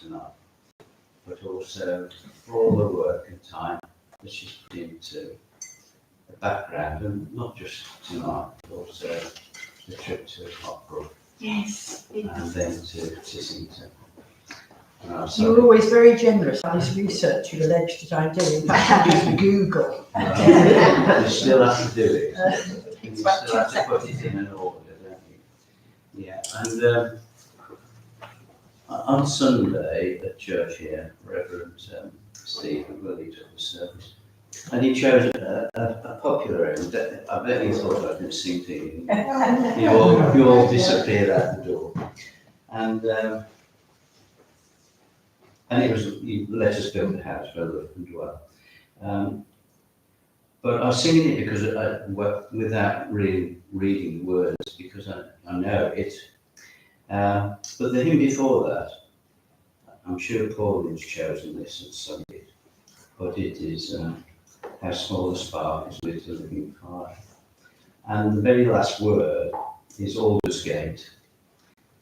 tonight, but also for all the work and time that she's put into the background, and not just tonight, but also the trip to Hotbrook. Yes. And then to Tissington. You were always very generous. This research you alleged that I do. In fact, I used Google. You still have to do it. You still about 2 have to put seconds. it in an order, don't you? Yeah, and on Sunday at church here, Reverend Stephen Willie took the service, and he chose a popular hymn. I bet he thought I could sing to you. You all disappeared out the door. And it was, let us build a house where love can dwell. But I was singing it because without really reading the words, because I know it. But the hymn before that, I'm sure Pauline's chosen this and sung it, but it is How Small a Spark is Lit a Living Fire. And the very last word is Aldersgate.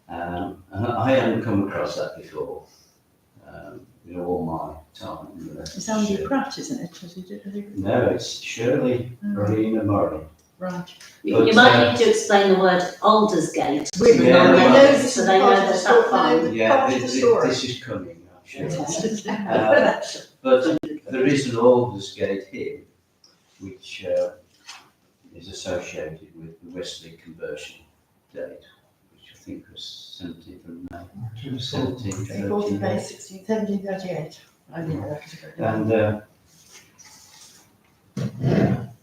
And I hadn't come across that before. All my time. It's Andy Pratt, isn't it? No, it's Shirley Marina Murray. Right. You might need to explain the word Aldersgate. We know so they know that fine. Yeah, this is coming, I'm sure. But there is an Aldersgate here, which is associated with the Wesley conversion date, which I think was 17th of May. 4th of May, 1738. I didn't know that.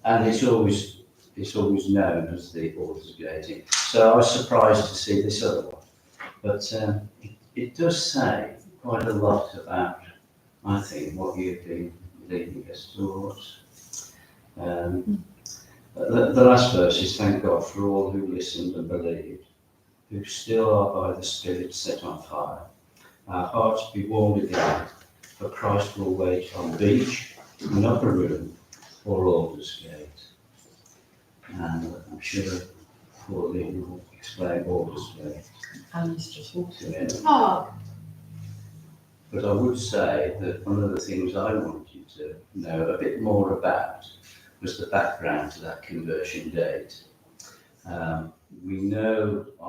And it's always known as the Aldersgate. So I was surprised to see this other one, but it does say quite a lot about, I think, what you've been leading us towards. The last verse is, thank God for all who listened and believed, who still are by the Spirit set on fire. Our hearts be warmed again, for Christ will wait on beach, an upper room, or Aldersgate. And I'm sure Pauline will explain Aldersgate. And it's just walking. Oh. But I would say that one of the things I wanted to know a bit more about was the background to that conversion date.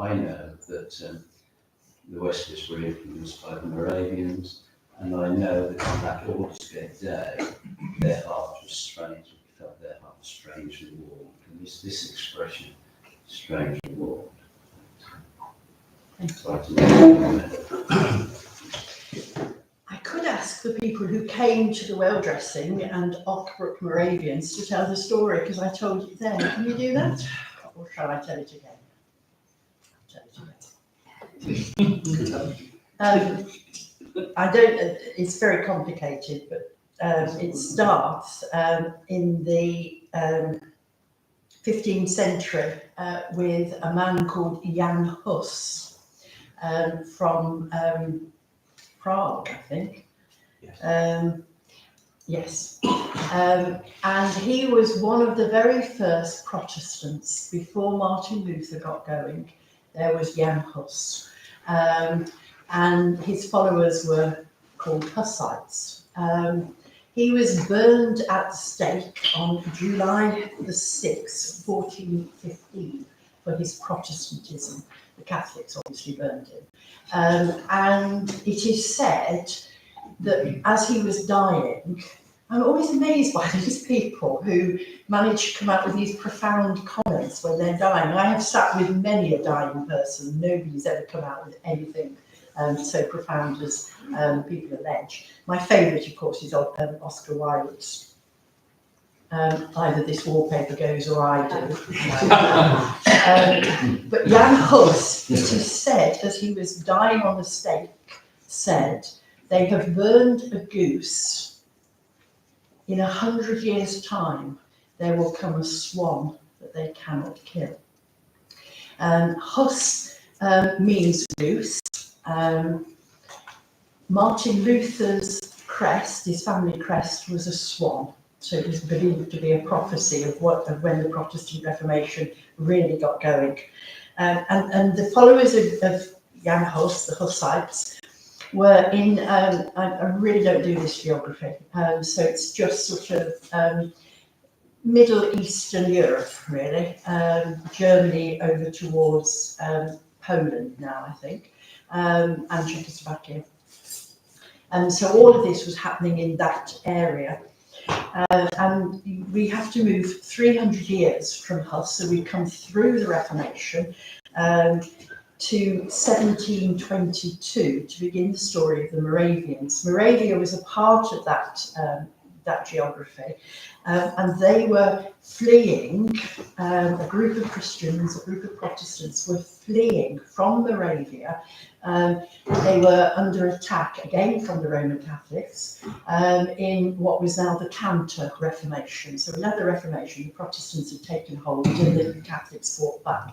I know that the Wesleys were influenced by the Moravians, and I know that on that Aldersgate day, their heart was strange. We felt their heart strangely warmed. And this expression, strangely warmed. I could ask the people who came to the well dressing and Ockbrook Moravians to tell the story, because I told it then. Can you do that? Or shall I tell it again? I don't, it's very complicated, but it starts in the 15th century with a man called Jan Hus from Prague, I think. Yes. Yes. And he was one of the very first Protestants before Martin Luther got going. There was Jan Hus. And his followers were called Hussites. He was burned at the stake on July the 6th, 1415, for his Protestantism. The Catholics obviously burned him. And it is said that as he was dying, I'm always amazed by these people who manage to come out with these profound comments when they're dying. I have sat with many a dying person. Nobody's ever come out with anything so profound as people allege. My favourite, of course, is Oscar Wilde's. Either this wallpaper goes or I do. But Jan Hus, it is said, as he was dying on the stake, said, they have burned a goose. In 100 years' time, there will come a swan that they cannot kill. Hus means goose. Martin Luther's crest, his family crest, was a swan. So it was believed to be a prophecy of when the Protestant Reformation really got going. And the followers of Jan Hus, the Hussites, were in, I really don't do this geography, so it's just sort of Middle Eastern Europe, really, Germany over towards Poland now, I think, and Czechoslovakia. And so all of this was happening in that area. And we have to move 300 years from Huss, so we come through the Reformation to 1722 to begin the story of the Moravians. Moravia was a part of that geography, and they were fleeing, a group of Christians, a group of Protestants were fleeing from Moravia. They were under attack again from the Roman Catholics in what was now the Counter-Reformation. So we had the Reformation, the Protestants had taken hold and the Catholics fought back.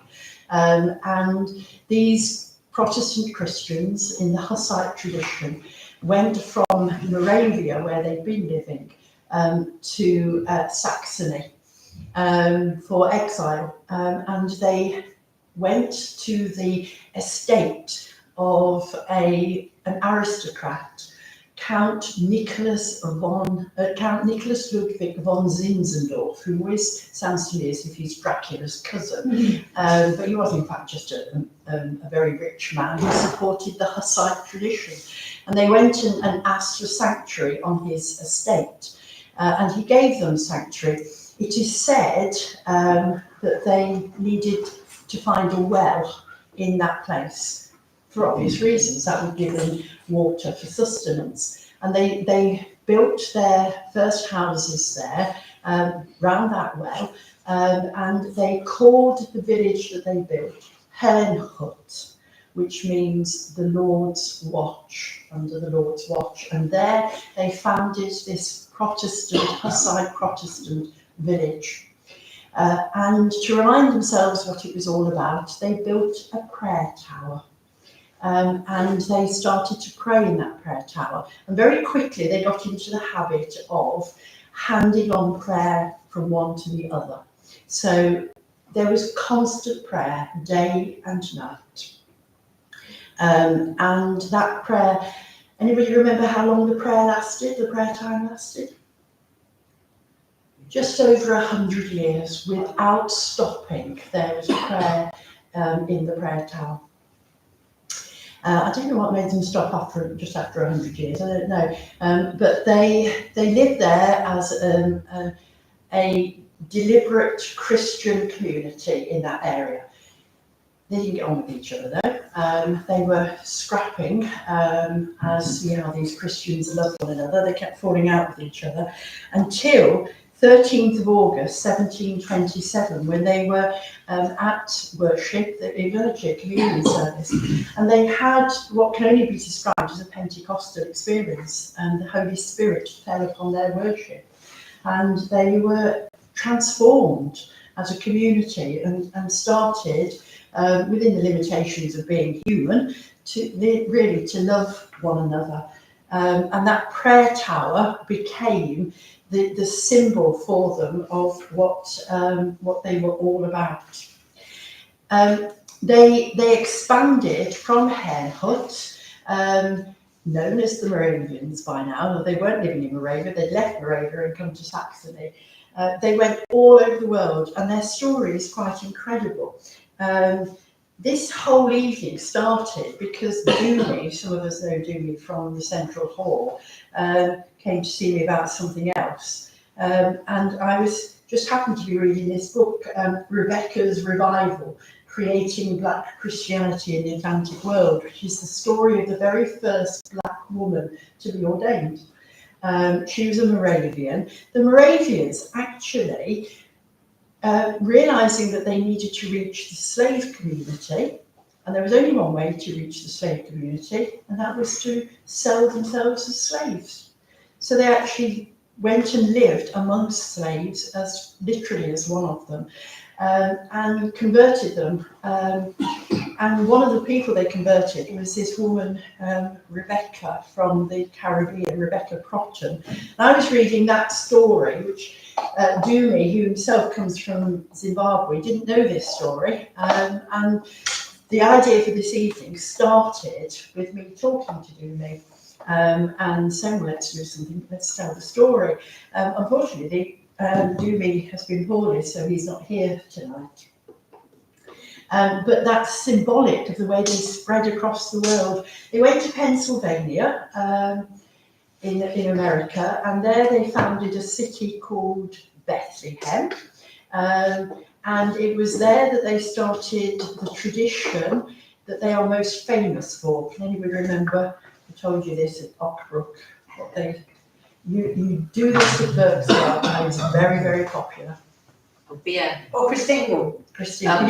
And these Protestant Christians in the Hussite tradition went from Moravia, where they'd been living, to Saxony for exile, and they went to the estate of an aristocrat, Count Nicholas Ludwig von Zinzendorf, who always sounds to me as if he's Dracula's cousin, but he was in fact just a very rich man who supported the Hussite tradition. And they went and asked for sanctuary on his estate, and he gave them sanctuary. It is said that they needed to find a well in that place for obvious reasons. That would give them water for sustenance. And they built their first houses there round that well, and they called the village that they built Hellenhut, which means the Lord's Watch, under the Lord's Watch. And there they founded this Protestant, Hussite Protestant village. And to remind themselves what it was all about, they built a prayer tower. And they started to pray in that prayer tower. And very quickly they got into the habit of handing on prayer from one to the other. So there was constant prayer, day and night. And that prayer, anybody remember how long the prayer lasted, the prayer time lasted? Just over 100 years without stopping. There was prayer in the prayer tower. I don't know what made them stop just after 100 years, I don't know. But they lived there as a deliberate Christian community in that area. They didn't get on with each other though. They were scrapping, as you know, these Christians love one another. They kept falling out with each other until 13th of August 1727, when they were at worship, the liturgy, communion service, and they had what can only be described as a Pentecostal experience, and the Holy Spirit fell upon their worship, and they were transformed as a community and started, within the limitations of being human, to really to love one another. And that prayer tower became the symbol for them of what they were all about. They expanded from Hellenhut, known as the Moravians by now. They weren't living in Moravia, they'd left Moravia and come to Saxony. They went all over the world, and their story is quite incredible. This whole evening started because Dooney, some of us know Dooney from the Central Hall, came to see me about something else. And I was just happened to be reading this book, Rebecca's Revival, Creating Black Christianity in the Atlantic World, which is the story of the very first Black woman to be ordained. She was a Moravian. The Moravians actually, realising that they needed to reach the slave community, and there was only one way to reach the slave community, and that was to sell themselves as slaves. So they actually went and lived amongst slaves, as literally as one of them, and converted them. And one of the people they converted was this woman, Rebecca, from the Caribbean, Rebecca Crofton. And I was reading that story, which Dooney, who himself comes from Zimbabwe, didn't know this story. And the idea for this evening started with me talking to Dumi and saying, well, let's do something, let's tell the story. Unfortunately, Dumi has been poorly, so he's not here tonight. But that's symbolic of the way they spread across the world. They went to Pennsylvania in America, and there they founded a city called Bethlehem. And it was there that they started the tradition that they are most famous for. Can anybody remember? I told you this at Ockbrook. You do this at Berkshire, and it's very, very popular. Beer. Oh, Christingle. Christingle.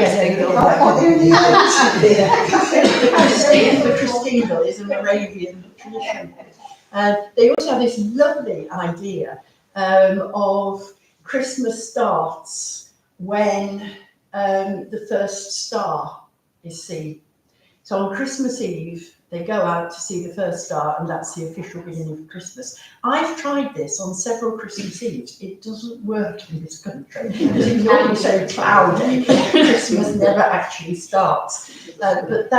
The Christingle is a Moravian tradition. They also have this lovely idea of Christmas starts when the first star is seen. So on Christmas Eve, they go out to see the first star, and that's the official beginning of Christmas. I've tried this on several Christmas Eves. It doesn't work in this country because it's normally so cloudy. Christmas never actually starts. But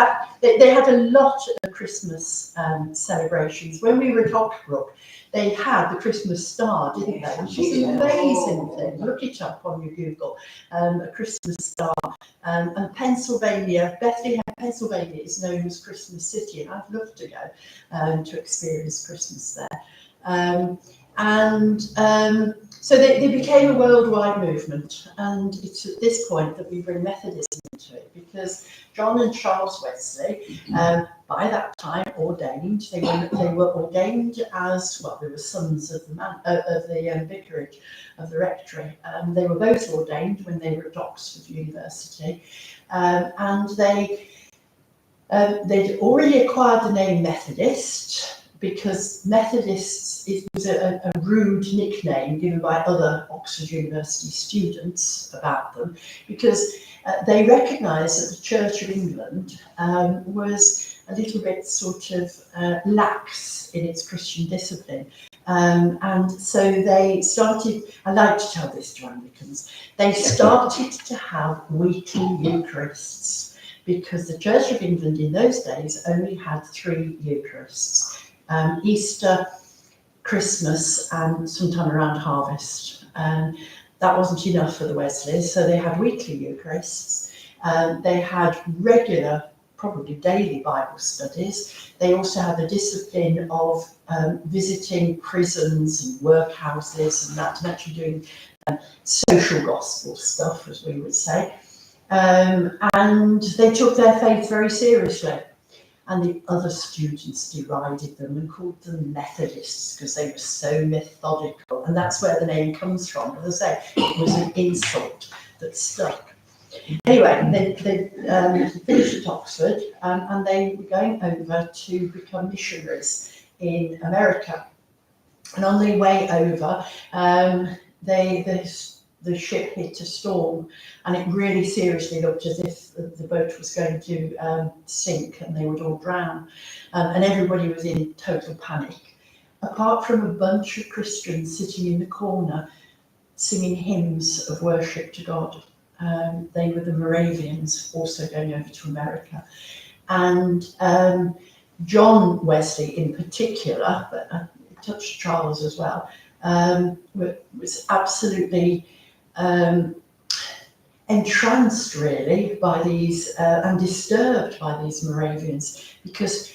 they had a lot of Christmas celebrations. When we were at Ockbrook, they had the Christmas star, didn't they? Which is an amazing thing. Look it up on your Google, a Christmas star. And Pennsylvania, Bethlehem, Pennsylvania is known as Christmas City, and I'd love to go to experience Christmas there. So they became a worldwide movement, and it's at this point that we bring Methodism into it, because John and Charles Wesley, by that time ordained, they were ordained as, well, they were sons of the vicarage of the rectory. They were both ordained when they were at Oxford University, and they'd already acquired the name Methodist, because Methodists was a rude nickname given by other Oxford University students about them, because they recognised that the Church of England was a little bit sort of lax in its Christian discipline. And so they started, I like to tell this to Anglicans, they started to have weekly Eucharists, because the Church of England in those days only had 3 Eucharists. Easter, Christmas, and sometime around harvest. That wasn't enough for the Wesleys, so they had weekly Eucharists. They had regular, probably daily Bible studies. They also had the discipline of visiting prisons and workhouses and that, and actually doing social gospel stuff, as we would say. And they took their faith very seriously. And the other students derided them and called them Methodists because they were so methodical. And that's where the name comes from. As I say, it was an insult that stuck. Anyway, they finished at Oxford, and they were going over to become missionaries in America. And on their way over, the ship hit a storm, and it really seriously looked as if the boat was going to sink and they would all drown. And everybody was in total panic, apart from a bunch of Christians sitting in the corner singing hymns of worship to God. They were the Moravians, also going over to America. And John Wesley in particular, but it touched Charles as well, was absolutely entranced really by these and disturbed by these Moravians, because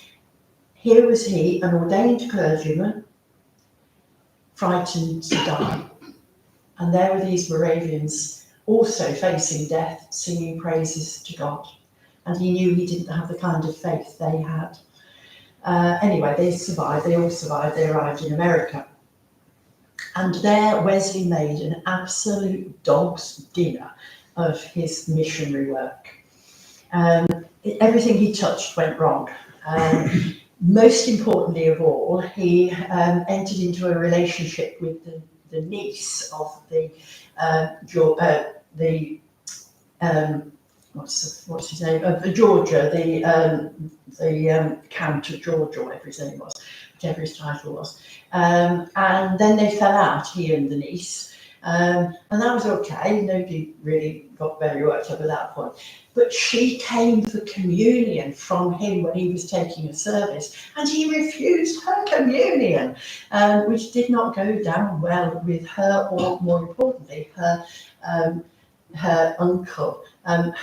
here was he, an ordained clergyman, frightened to die, and there were these Moravians also facing death, singing praises to God, and he knew he didn't have the kind of faith they had. Anyway, they all survived, they arrived in America. And there Wesley made an absolute dog's dinner of his missionary work. Everything he touched went wrong. Most importantly of all, he entered into a relationship with the niece of what's his name? Georgia, the Count of Georgia, whatever his name was, whatever his title was. And then they fell out, he and the niece. And that was okay. Nobody really got very worked up at that point. But she came for communion from him when he was taking a service, and he refused her communion, which did not go down well with her, or more importantly, her uncle,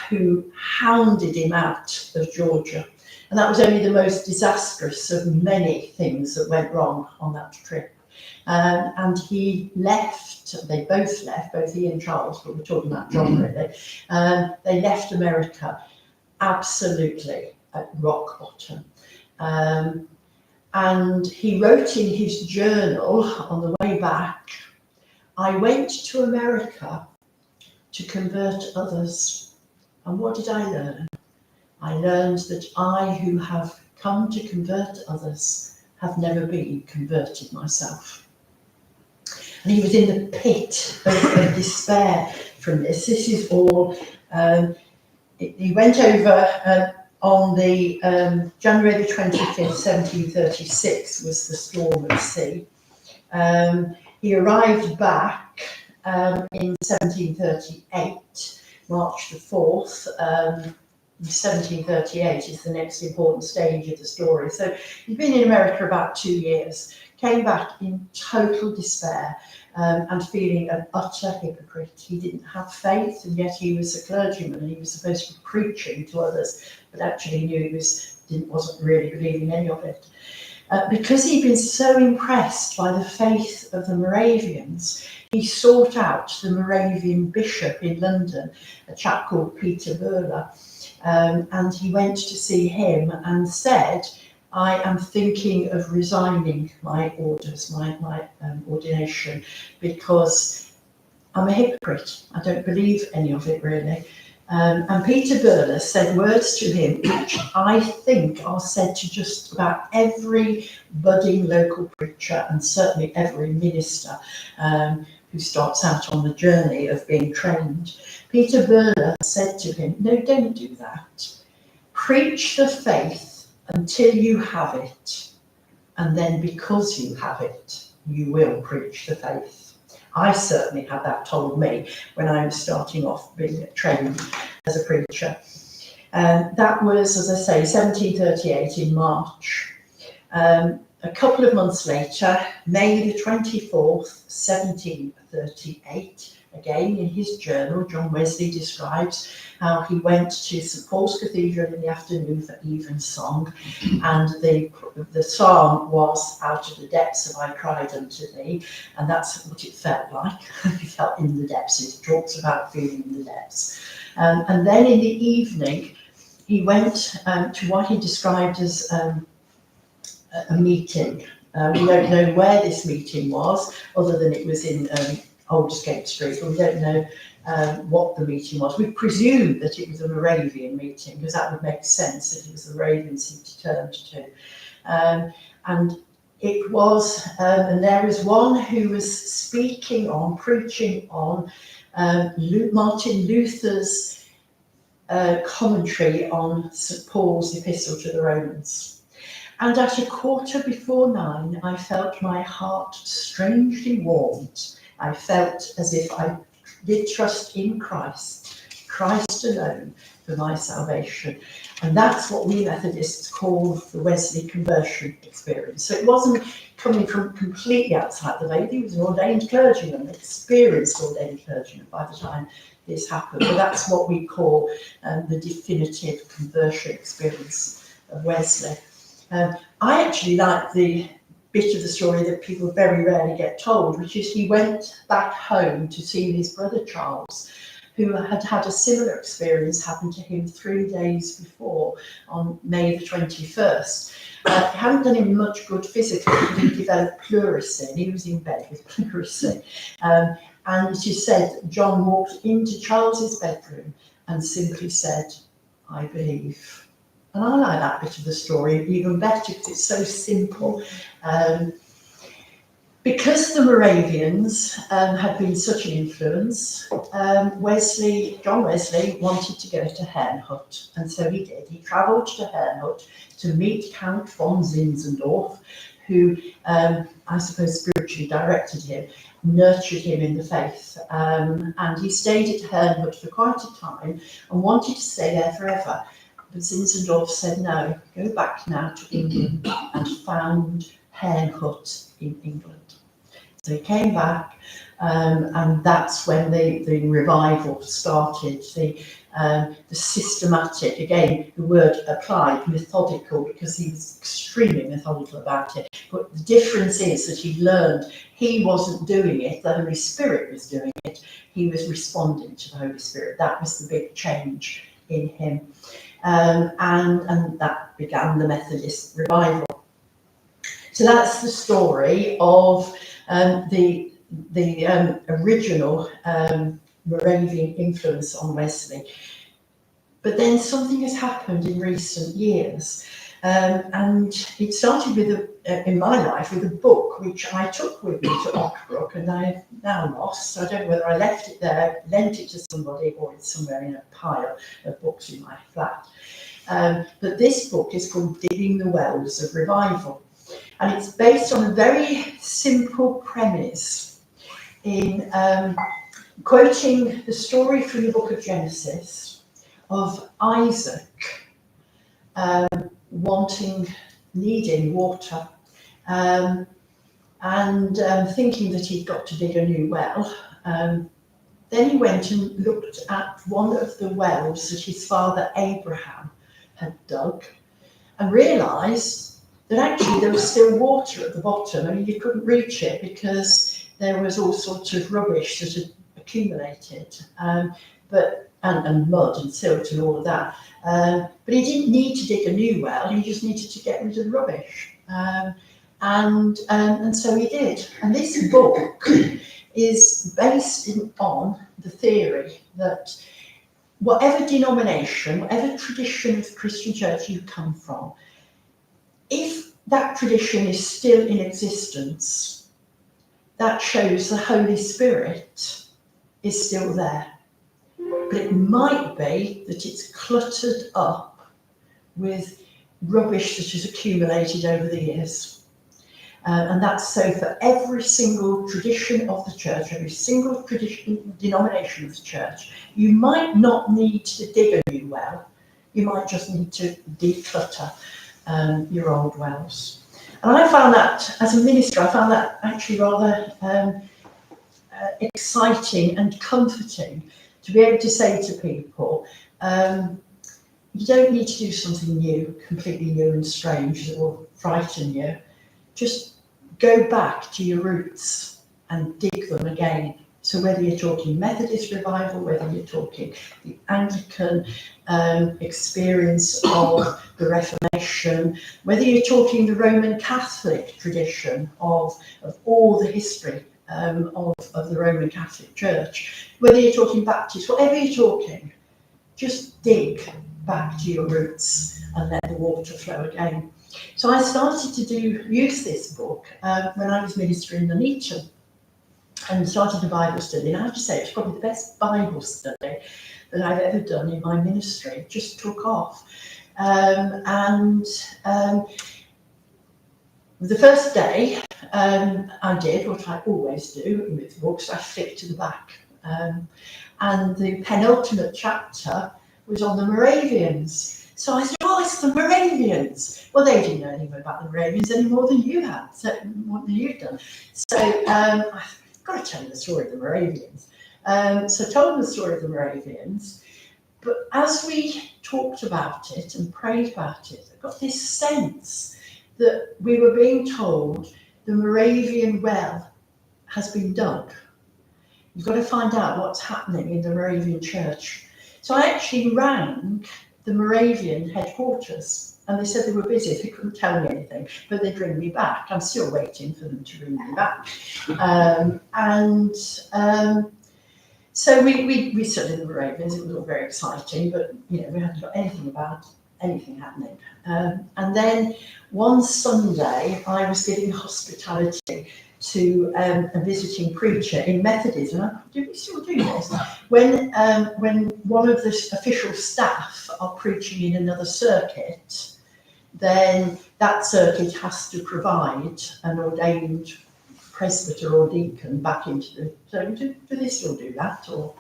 who hounded him out of Georgia. And that was only the most disastrous of many things that went wrong on that trip. And he left, they both left, both he and Charles, but we're talking about John really, they left America absolutely at rock bottom. And he wrote in his journal on the way back, "I went to America to convert others. And what did I learn? I learned that I, who have come to convert others, have never been converted myself." And he was in the pit of despair from this. This is all, he went over on the January the 25th, 1736 was the storm at sea. He arrived back in 1738, March the 4th. 1738 is the next important stage of the story. So he'd been in America about 2 years, came back in total despair and feeling an utter hypocrite. He didn't have faith, and yet he was a clergyman and he was supposed to be preaching to others, but actually knew he wasn't really believing any of it. Because he'd been so impressed by the faith of the Moravians, he sought out the Moravian bishop in London, a chap called Peter Burler, and he went to see him and said, "I am thinking of resigning my orders, my ordination, because I'm a hypocrite. I don't believe any of it really." And Peter Burler said words to him which I think are said to just about every budding local preacher, and certainly every minister who starts out on the journey of being trained. Peter Burler said to him, "No, don't do that. Preach the faith until you have it, and then because you have it, you will preach the faith." I certainly had that told me when I was starting off being trained as a preacher. That was, as I say, 1738 in March. A couple of months later, May the 24th, 1738, again in his journal, John Wesley describes how he went to St Paul's Cathedral in the afternoon for evensong, and the psalm was "Out of the depths have I cried unto thee," and that's what it felt like. He felt in the depths. It talks about feeling in the depths. And then in the evening, he went to what he described as a meeting. We don't know where this meeting was, other than it was in Aldersgate Street, but we don't know what the meeting was. We presume that it was a Moravian meeting, because that would make sense that it was the Moravians he turned to. And it was, and there was one who was preaching on Martin Luther's commentary on St Paul's epistle to the Romans. And at 9:15, I felt my heart strangely warmed. I felt as if I did trust in Christ alone, for my salvation. And that's what we Methodists call the Wesley conversion experience. So it wasn't coming from completely outside the faith. He was an ordained clergyman, an experienced ordained clergyman by the time this happened. But that's what we call the definitive conversion experience of Wesley. I actually like the bit of the story that people very rarely get told, which is he went back home to see his brother Charles, who had had a similar experience happen to him 3 days before, on May the 21st. It hadn't done him much good physically, but he developed pleurisy, and he was in bed with pleurisy. And it is said John walked into Charles's bedroom and simply said, "I believe." And I like that bit of the story even better because it's so simple. Because the Moravians had been such an influence, John Wesley wanted to go to Herrnhut, and so he did. He travelled to Herrnhut to meet Count von Zinzendorf, who I suppose spiritually directed him, nurtured him in the faith. And he stayed at Herne for quite a time and wanted to stay there forever. But Zinzendorf said, no, go back now to England, and found Herne in England. So he came back, and that's when the revival started, the systematic, again, the word applied, methodical, because he was extremely methodical about it. But the difference is that he learned he wasn't doing it, the Holy Spirit was doing it. He was responding to the Holy Spirit. That was the big change in him. And that began the Methodist revival. So that's the story of the original Moravian influence on Wesley. But then something has happened in recent years, and it started with in my life with a book which I took with me to Ockbrook, and I've now lost. So I don't know whether I left it there, lent it to somebody, or it's somewhere in a pile of books in my flat. But this book is called Digging the Wells of Revival, and it's based on a very simple premise in quoting the story from the book of Genesis of Isaac needing water, and thinking that he'd got to dig a new well. Then he went and looked at one of the wells that his father Abraham had dug, and realised that actually there was still water at the bottom, and you couldn't reach it because there was all sorts of rubbish that had accumulated, and mud and silt and all of that. But he didn't need to dig a new well, he just needed to get rid of the rubbish. And so he did. And this book is based on the theory that whatever denomination, whatever tradition of the Christian church you come from, if that tradition is still in existence, that shows the Holy Spirit is still there. But it might be that it's cluttered up with rubbish that has accumulated over the years. And that's so for every single tradition of the church, every single denomination of the church. You might not need to dig a new well, you might just need to declutter your old wells. And I found that, as a minister, I found that actually rather exciting and comforting to be able to say to people, you don't need to do something new, completely new and strange that will frighten you. Just go back to your roots and dig them again. So whether you're talking Methodist revival, whether you're talking the Anglican experience of the Reformation, whether you're talking the Roman Catholic tradition of all the history of the Roman Catholic Church, whether you're talking Baptist, whatever you're talking, just dig back to your roots and let the water flow again. So I started to use this book when I was ministering in Nuneaton, and started a Bible study. And I have to say, it's probably the best Bible study that I've ever done in my ministry. It just took off. The first day I did what I always do with books, I flip to the back. And the penultimate chapter was on the Moravians. So I said, oh, it's the Moravians. Well, they didn't know anything about the Moravians any more than you have, more than you've done. So I've got to tell you the story of the Moravians. So I told them the story of the Moravians. But as we talked about it and prayed about it, I got this sense that we were being told the Moravian well has been dug. You've got to find out what's happening in the Moravian church. So I actually rang the Moravian headquarters, and they said they were busy, they couldn't tell me anything, but they'd ring me back. I'm still waiting for them to ring me back. So we studied the Moravians. It was all very exciting, but we hadn't got anything about anything happening. And then one Sunday, I was giving hospitality to a visiting preacher in Methodism. Do we still do this? When one of the official staff are preaching in another circuit, then that circuit has to provide an ordained presbyter or deacon back into the. So do they still do that? Or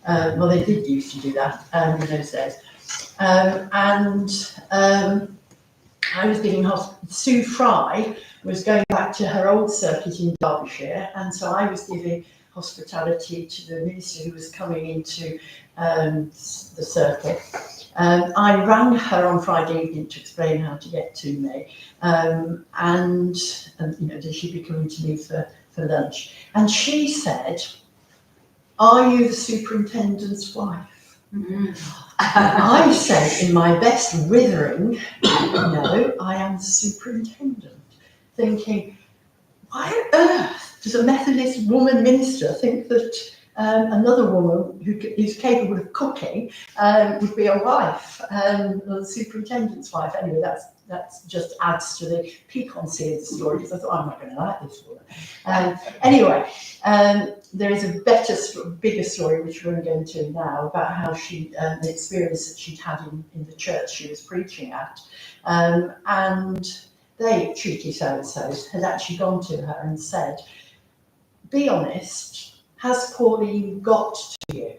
well, they did used to do that in those days. I was giving Sue Fry was going back to her old circuit in Derbyshire, and so I was giving hospitality to the minister who was coming into the circuit. I rang her on Friday evening to explain how to get to me, and did she be coming to me for lunch? And she said, "Are you the superintendent's wife?" I said in my best withering, "No, I am the superintendent," thinking, why on earth does a Methodist woman minister think that another woman who is capable of cooking would be a wife, the superintendent's wife? Anyway, that's just adds to the piquancy of the story, because I thought, I'm not going to like this woman. Anyway, there is a bigger story which we won't go into now, about how she, the experience that she'd had in the church she was preaching at, and they, cheeky so-and-sos, had actually gone to her and said, "Be honest, has Pauline got to you?"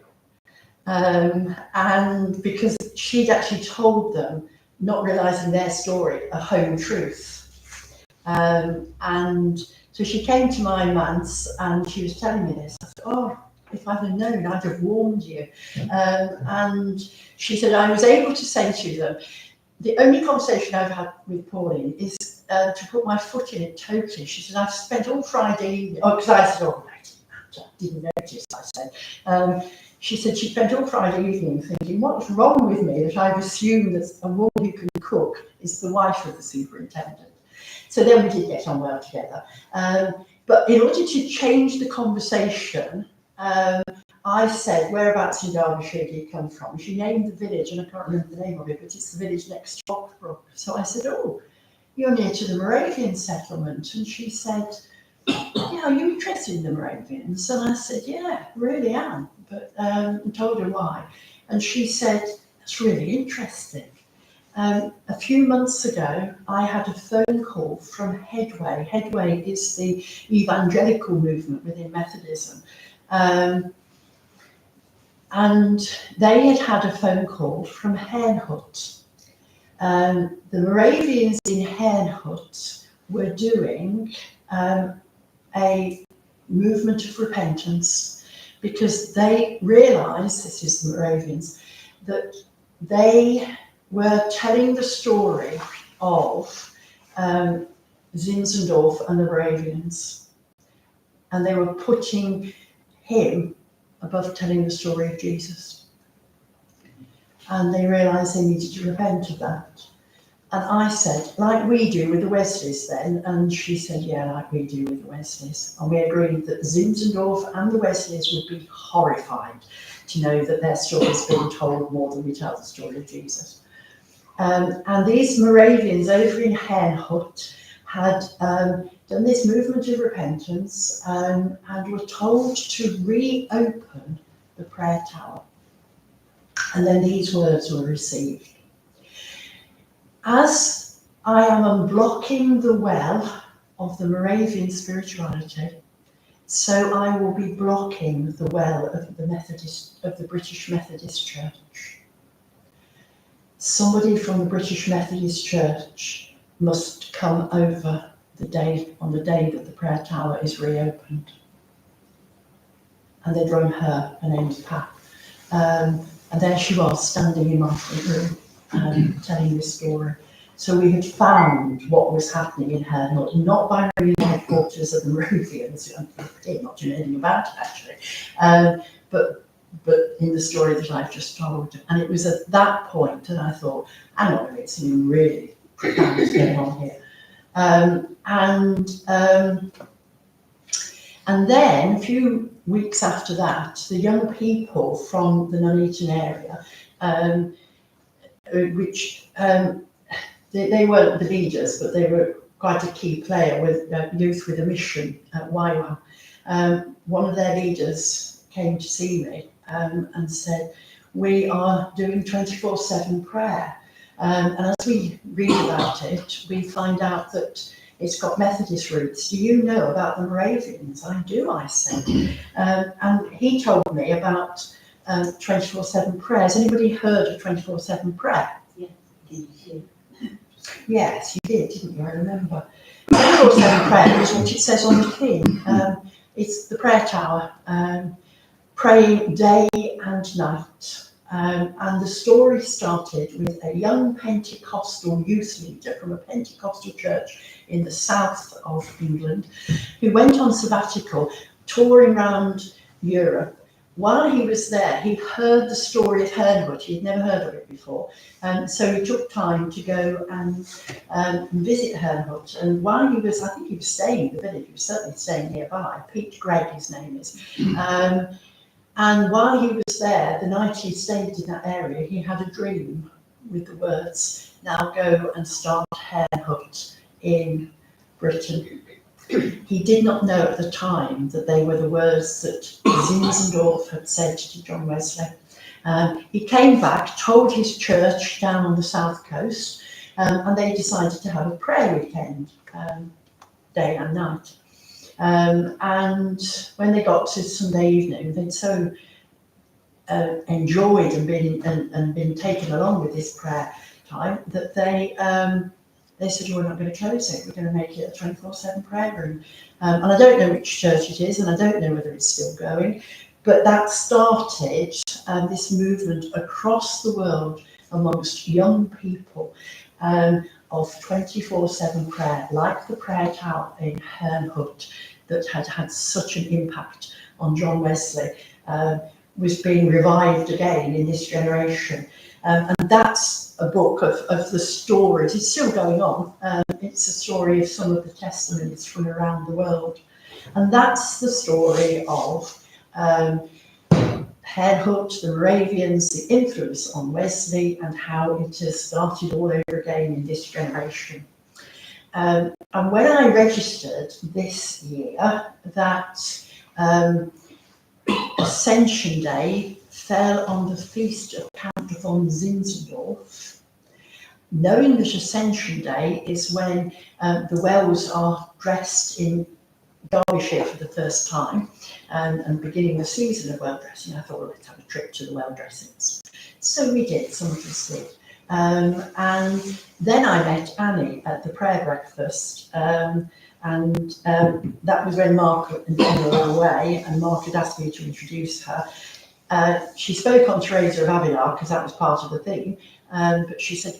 And because she'd actually told them, not realising their story, a home truth. And so she came to my manse and she was telling me this. I thought, oh, if I'd have known, I'd have warned you. And she said, I was able to say to them, the only conversation I've had with Pauline is to put my foot in it totally. She said, I've spent all Friday, because I said, oh, I didn't notice, I said. She said she spent all Friday evening thinking, what's wrong with me that I've assumed that a woman who can cook is the wife of the superintendent. So then we did get on well together. But in order to change the conversation, I said, whereabouts in Derbyshire do you come from? She named the village, and I can't remember the name of it, but it's the village next to Rockbrook. So I said, oh, you're near to the Moravian settlement. And she said, yeah, are you interested in the Moravians? And I said, yeah, really am. But I told her why. And she said, that's really interesting. A few months ago, I had a phone call from Headway. Headway is the evangelical movement within Methodism. And they had a phone call from Hernhut. The Moravians in Hernhut were doing a movement of repentance because they realised, this is the Moravians, that they were telling the story of Zinzendorf and the Moravians, and they were putting him above telling the story of Jesus. And they realised they needed to repent of that. And I said, like we do with the Wesleys then, and she said, yeah, like we do with the Wesleys. And we agreed that Zinzendorf and the Wesleys would be horrified to know that their story is being told more than we tell the story of Jesus. And these Moravians over in Hernhut had done this movement of repentance and were told to reopen the prayer tower. And then these words were received. As I am unblocking the well of the Moravian spirituality, so I will be blocking the well of the British Methodist Church. Somebody from the British Methodist Church must come over on the day that the prayer tower is reopened. And they'd run her name's Pat. And there she was, standing in my front room, telling this story. So we had found what was happening in her, not by ringing the headquarters of the Moravians, not doing anything about it actually, but in the story that I've just told. And it was at that point that I thought, hang on a minute, something really profound is going on here. And then a few weeks after that, the young people from the Nuneaton area, they weren't the leaders, but they were quite a key player with Youth with a Mission at YWAM. One of their leaders came to see me and said, we are doing 24/7 prayer. And as we read about it, we find out that it's got Methodist roots. Do you know about the Moravians? I do, I say. And he told me about 24/7 prayers. Anybody heard of 24/7 prayer? Yes, you did, didn't you? I remember. 24/7 prayer is what it says on the tin. It's the prayer tower, praying day and night. And the story started with a young Pentecostal youth leader from a Pentecostal church in the south of England who went on sabbatical, touring around Europe. While he was there, he heard the story of Hernwood. He'd never heard of it before. So he took time to go and visit Hernwood. And while he was, I think he was staying in the village, he was certainly staying nearby. Pete Gregg, his name is. And while he was there, the night he stayed in that area, he had a dream with the words, "Now go and start Hernwood in Britain." He did not know at the time that they were the words that Zinzendorf had said to John Wesley. He came back, told his church down on the south coast, and they decided to have a prayer weekend, day and night. And when they got to Sunday evening, they'd so enjoyed and been taken along with this prayer time that they said, "We're not going to close it. We're going to make it a 24/7 prayer room." And I don't know which church it is, and I don't know whether it's still going, but that started this movement across the world amongst young people of 24/7 prayer, like the prayer tower in Hernwood that had had such an impact on John Wesley, was being revived again in this generation. And that's a book of the stories. It's still going on. It's a story of some of the testimonies from around the world. And that's the story of Hernwood, the Moravians, the influence on Wesley, and how it has started all over again in this generation. And when I registered this year, that Ascension Day fell on the feast of Count von Zinzendorf, knowing that Ascension Day is when the Wells are dressed in Derbyshire for the first time and beginning the season of well dressing. I thought, well, let's have a trip to the well dressings. So we did, some of us did. And then I met Annie at the prayer breakfast, and that was when Mark and Emma were away, and Mark had asked me to introduce her. She spoke on Teresa of Avila because that was part of the theme, but she said,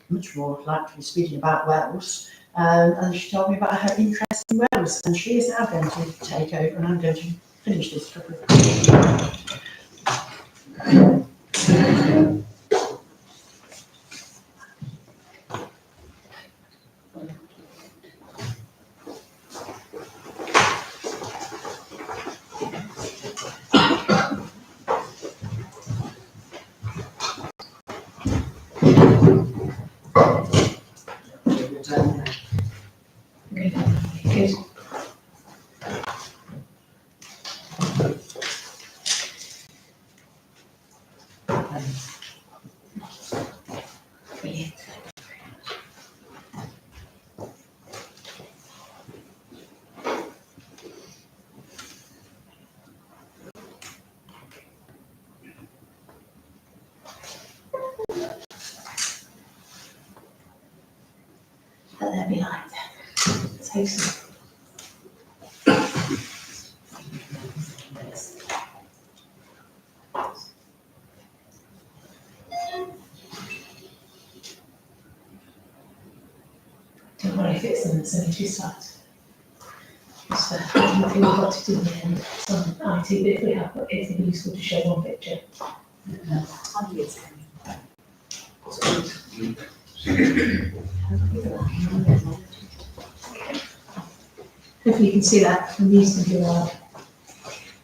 much more like to be speaking about Wales, and she told me about her interest in Wales, and she is now going to take over, and I'm going to finish this couple of Good. Brilliant. Let there be light. Let's hope so. Don't worry if it's only two slides. It's nothing we've got to do in the end. Some IT, but if we have, it's useful to show one picture. Hopefully you can see that from reasonably well.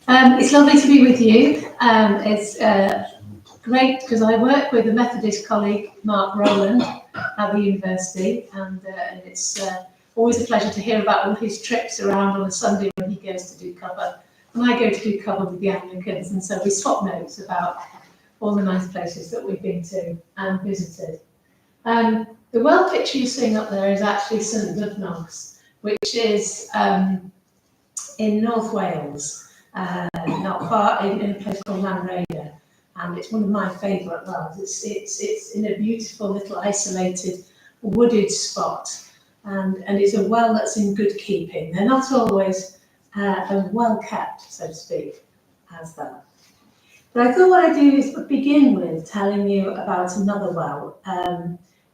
It's lovely to be with you. It's great because I work with a Methodist colleague, Mark Rowland, at the university, and it's always a pleasure to hear about all his trips around on a Sunday when he goes to do cover. And I go to do cover with the Anglicans, and so we swap notes about all the nice places that we've been to and visited. The well picture you're seeing up there is actually St Dubnogs, which is in North Wales, not far in a place called Lanraider, and it's one of my favourite wells. It's in a beautiful little isolated wooded spot, and it's a well that's in good keeping. They're not always as well kept, so to speak, as that. But I thought what I'd do is begin with telling you about another well,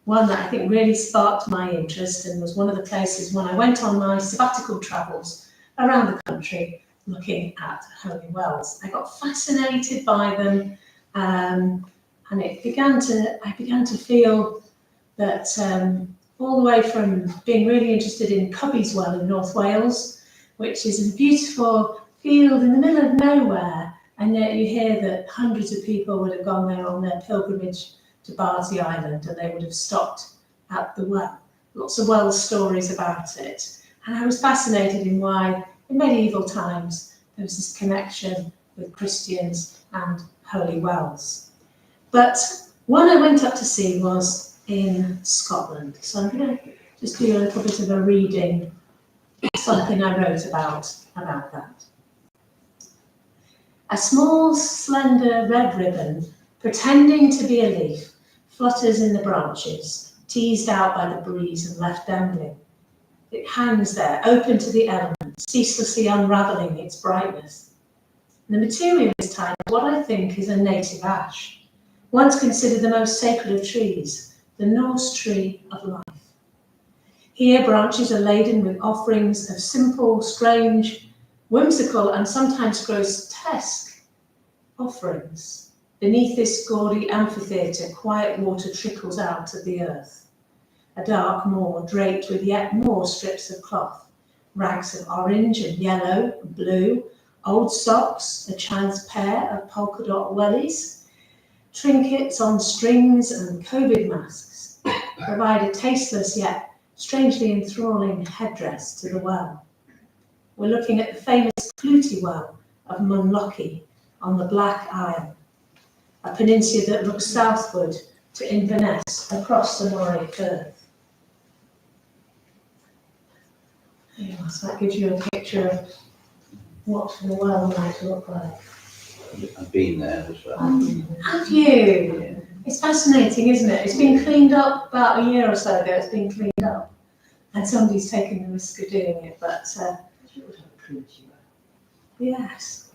one that I think really sparked my interest and was one of the places when I went on my sabbatical travels around the country looking at holy wells. I got fascinated by them, and I began to feel that all the way from being really interested in Cubby's Well in North Wales, which is a beautiful field in the middle of nowhere, and yet you hear that hundreds of people would have gone there on their pilgrimage to Bardsey Island and they would have stopped at the well. Lots of well stories about it. And I was fascinated in why, in medieval times, there was this connection with Christians and holy wells. But one I went up to see was in Scotland. So I'm going to just do a little bit of a reading, something I wrote about that. A small, slender red ribbon, pretending to be a leaf, flutters in the branches, teased out by the breeze and left dangling. It hangs there, open to the elements, ceaselessly unravelling its brightness. The material is tied to what I think is a native ash, once considered the most sacred of trees, the Norse tree of life. Here branches are laden with offerings of simple, strange, whimsical and sometimes grotesque offerings. Beneath this gaudy amphitheatre, quiet water trickles out of the earth. A dark moor draped with yet more strips of cloth, rags of orange and yellow and blue, old socks, a child's pair of polka dot wellies, trinkets on strings and COVID masks provide a tasteless yet strangely enthralling headdress to the well. We're looking at the famous Clootie Well of Munlochy on the Black Isle, a peninsula that looks southward to Inverness across the Moray Firth. So that gives you a picture of what the well might look like. I've been there as well. Have you? Yeah. It's fascinating, isn't it? It's been cleaned up about a year or so ago. It's been cleaned up, and somebody's taken the risk of doing it. But yes,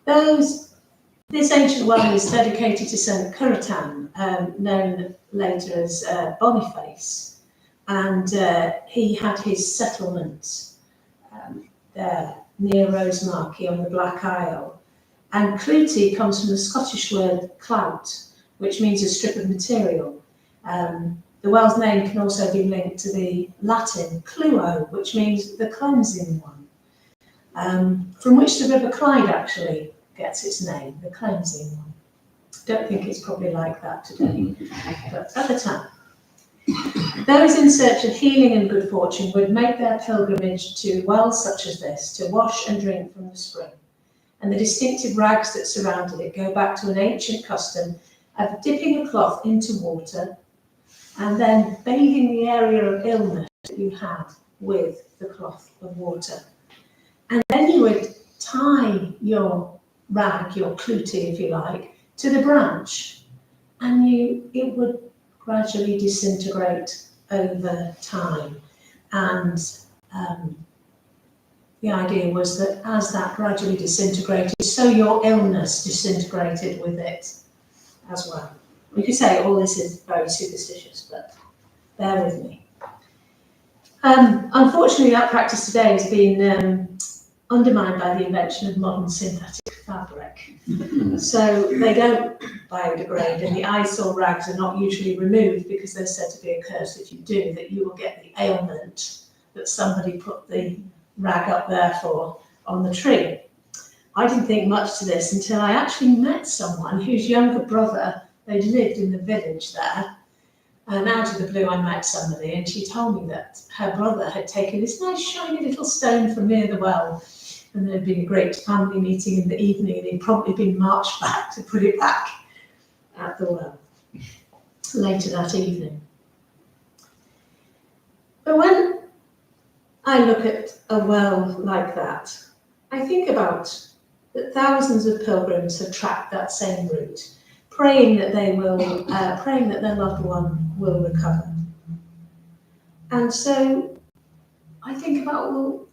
this ancient well is dedicated to St Curratan, known later as Boniface, and he had his settlement there near Rosemarkie on the Black Isle. And Clootie comes from the Scottish word clout, which means a strip of material. The well's name can also be linked to the Latin cluo, which means the cleansing one, from which the River Clyde actually gets its name, the cleansing one. Don't think it's probably like that today, but at the time. Those in search of healing and good fortune would make their pilgrimage to wells such as this to wash and drink from the spring. And the distinctive rags that surrounded it go back to an ancient custom of dipping a cloth into water and then bathing the area of illness that you had with the cloth of water. And then you would tie your rag, your clootie if you like, to the branch, and it would gradually disintegrate over time. And the idea was that as that gradually disintegrated, so your illness disintegrated with it as well. We could say all this is very superstitious, but bear with me. Unfortunately, that practice today has been undermined by the invention of modern synthetic fabric. So they don't biodegrade, and the eyesore rags are not usually removed because they're said to be a curse if you do, that you will get the ailment that somebody put the rag up there for on the tree. I didn't think much to this until I actually met someone whose younger brother, they'd lived in the village there, and out of the blue I met somebody and she told me that her brother had taken this nice shiny little stone from near the well, and there had been a great family meeting in the evening and he'd probably been marched back to put it back at the well. later that evening. But when I look at a well like that, I think about that thousands of pilgrims have tracked that same route, praying that they will, praying that their loved one will recover. And so I think about, well,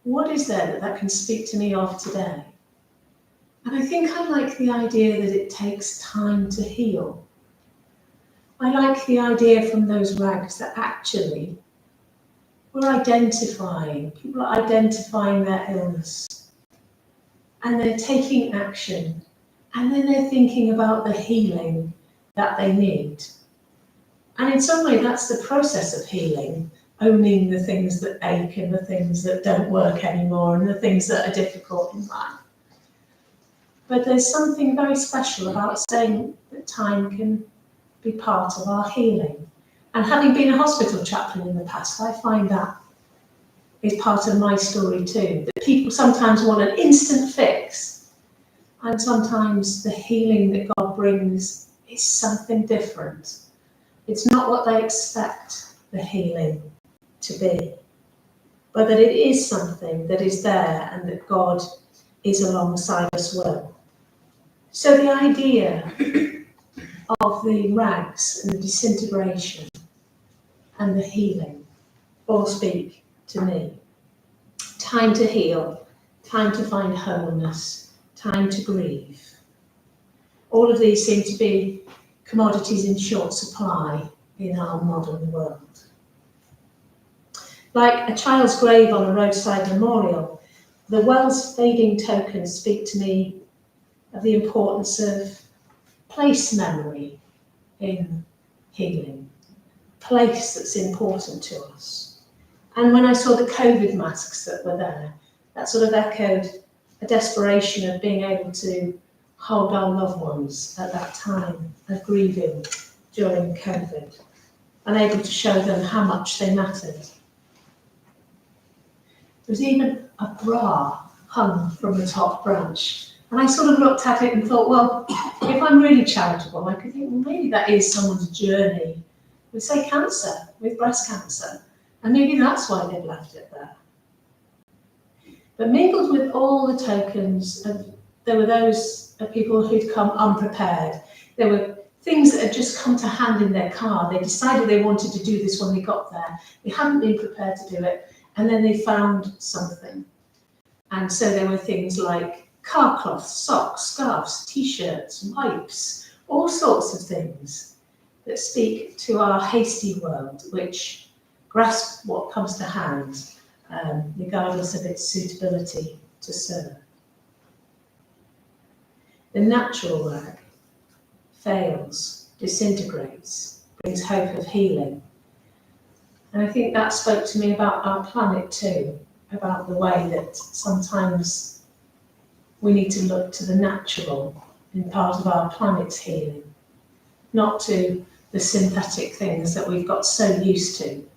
what is there that can speak to me of today? And I think I like the idea that it takes time to heal. I like the idea from those rags that actually we're identifying, people are identifying their illness, and they're taking action, and then they're thinking about the healing that they need. And in some way, that's the process of healing, owning the things that ache and the things that don't work anymore and the things that are difficult in life. But there's something very special about saying that time can be part of our healing. And having been a hospital chaplain in the past, I find that is part of my story too, that people sometimes want an instant fix, and sometimes the healing that God brings is something different. It's not what they expect the healing to be, but that it is something that is there and that God is alongside us well. So the idea of the rags and the disintegration and the healing all speak to me. Time to heal, time to find wholeness, time to grieve. All of these seem to be commodities in short supply in our modern world. Like a child's grave on a roadside memorial, the well's fading tokens speak to me of the importance of place memory in healing, place that's important to us. And when I saw the COVID masks that were there, that sort of echoed a desperation of being able to hold our loved ones at that time of grieving during COVID, and able to show them how much they mattered. There was even a bra hung from the top branch. And I sort of looked at it and thought, well, if I'm really charitable, I could think, well, maybe that is someone's journey with, say, cancer, with breast cancer. And maybe that's why they've left it there. But mingled with all the tokens, there were those of people who'd come unprepared. There were things that had just come to hand in their car. They decided they wanted to do this when they got there. They hadn't been prepared to do it. And then they found something. And so there were things like car cloths, socks, scarves, t-shirts, wipes, all sorts of things that speak to our hasty world, which grasps what comes to hand, regardless of its suitability to serve. The natural rag fails, disintegrates, brings hope of healing. And I think that spoke to me about our planet too, about the way that sometimes we need to look to the natural in part of our planet's healing, not to the synthetic things that we've got so used to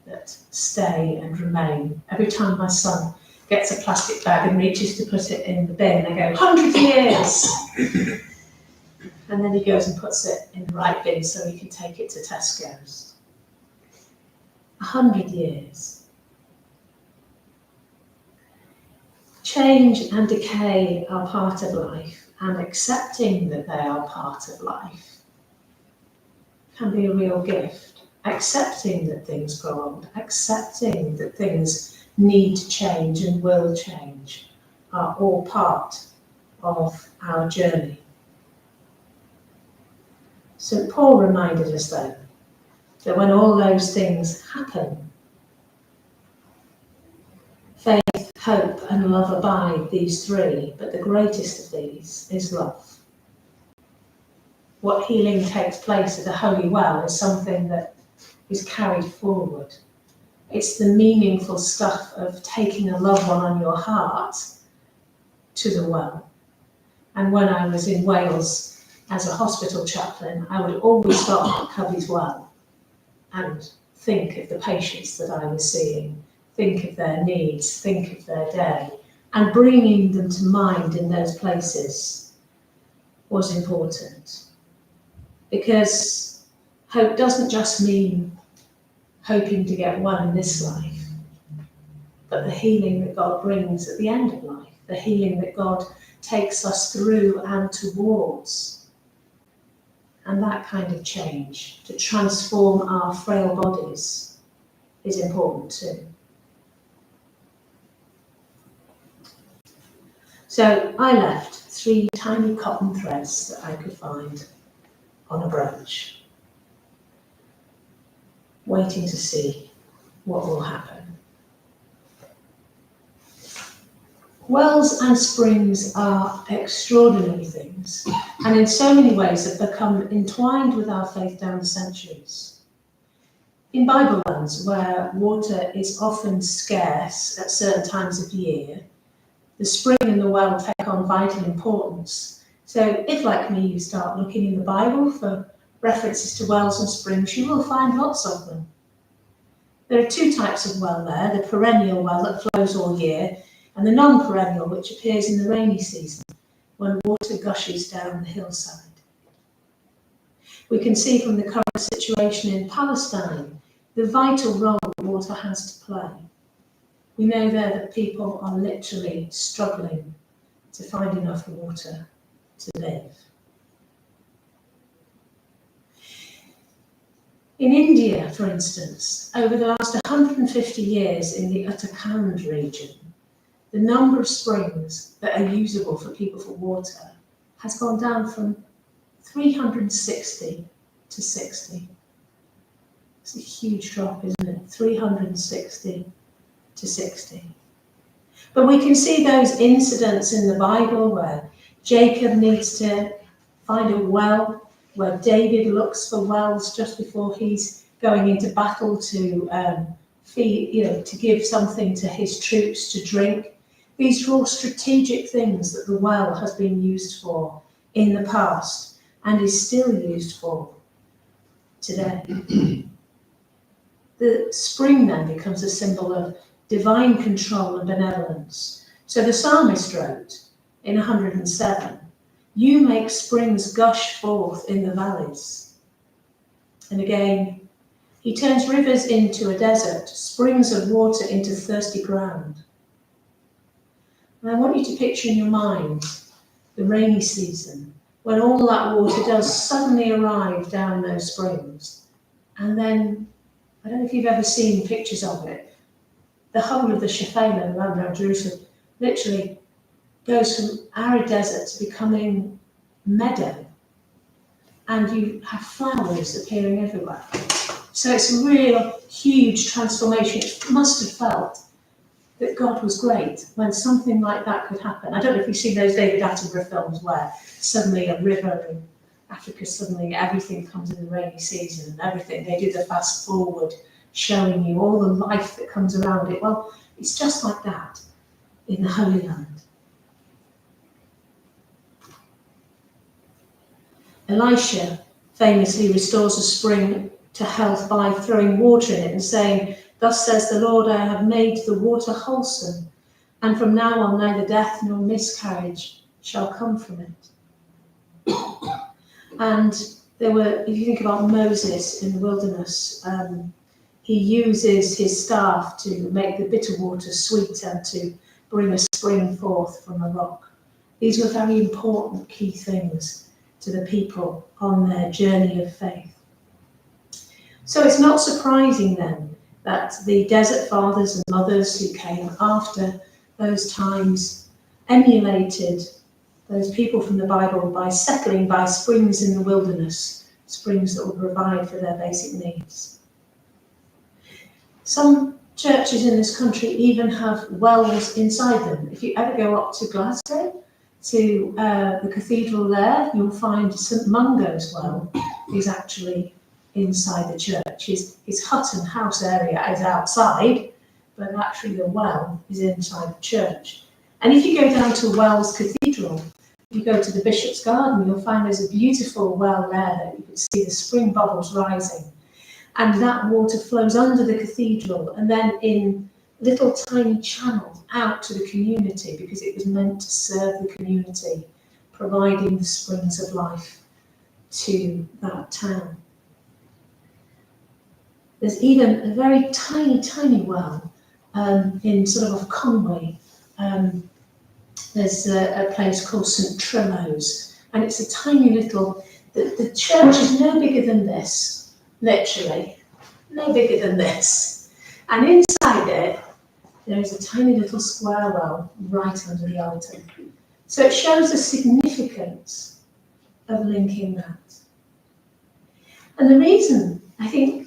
that stay and remain. Every time my son gets a plastic bag and reaches to put it in the bin, I go, 100 years! And then he goes and puts it in the right bin so he can take it to Tesco's. 100 years. Change and decay are part of life, and accepting that they are part of life can be a real gift. Accepting that things grow old, accepting that things need to change and will change are all part of our journey. St. Paul reminded us then that when all those things happen, faith, hope and love abide, these three, but the greatest of these is love. What healing takes place at a holy well is something that is carried forward. It's the meaningful stuff of taking a loved one on your heart to the well. And when I was in Wales as a hospital chaplain, I would always stop at Cubby's Well and think of the patients that I was seeing, think of their needs, think of their day, and bringing them to mind in those places was important. Because hope doesn't just mean hoping to get well in this life, but the healing that God brings at the end of life, the healing that God takes us through and towards. And that kind of change, to transform our frail bodies, is important too. So I left 3 tiny cotton threads that I could find on a branch, waiting to see what will happen. Wells and springs are extraordinary things, and in so many ways have become entwined with our faith down the centuries. In Bible lands, where water is often scarce at certain times of year, the spring and the well take on vital importance. So if, like me, you start looking in the Bible for references to wells and springs, you will find lots of them. There are 2 types of well there, the perennial well that flows all year, and the non-perennial, which appears in the rainy season, when water gushes down the hillside. We can see from the current situation in Palestine the vital role that water has to play. We know there that people are literally struggling to find enough water to live. In India, for instance, over the last 150 years in the Uttarakhand region, the number of springs that are usable for people for water has gone down from 360 to 60. It's a huge drop, isn't it? 360 to 60. But we can see those incidents in the Bible where Jacob needs to find a well, where David looks for wells just before he's going into battle to feed, to give something to his troops to drink. These are all strategic things that the well has been used for in the past and is still used for today. The spring then becomes a symbol of divine control and benevolence. So the psalmist wrote in 107, "You make springs gush forth in the valleys." And again, he turns rivers into a desert, springs of water into thirsty ground. And I want you to picture in your mind the rainy season, when all that water does suddenly arrive down those springs. And then, I don't know if you've ever seen pictures of it, the whole of the Shephelah around Jerusalem literally goes from arid desert to becoming meadow. And you have flowers appearing everywhere. So it's a real huge transformation. It must have felt that God was great when something like that could happen. I don't know if you've seen those David Attenborough films where suddenly a river in Africa, suddenly everything comes in the rainy season and everything. They do the fast forward, showing you all the life that comes around it. Well, it's just like that in the Holy Land. Elisha famously restores a spring to health by throwing water in it and saying, "Thus says the Lord, I have made the water wholesome, and from now on neither death nor miscarriage shall come from it." And there were, if you think about Moses in the wilderness, he uses his staff to make the bitter water sweet and to bring a spring forth from a rock. These were very important key things to the people on their journey of faith. So it's not surprising then that the desert fathers and mothers who came after those times emulated those people from the Bible by settling by springs in the wilderness, springs that would provide for their basic needs. Some churches in this country even have wells inside them. If you ever go up to Glasgow, to the cathedral there, you'll find St Mungo's well is actually inside the church. His hut and house area is outside, but actually the well is inside the church. And if you go down to Wells Cathedral, you go to the Bishop's Garden, you'll find there's a beautiful well there that you can see the spring bubbles rising. And that water flows under the cathedral and then in little tiny channels out to the community, because it was meant to serve the community, providing the springs of life to that town. There's even a very tiny well in sort of Conway. There's a place called St Trillo's, and it's a tiny little, the church is no bigger than this, literally, no bigger than this. And inside it, there is a tiny little square well right under the altar. So it shows the significance of linking that. And the reason, I think,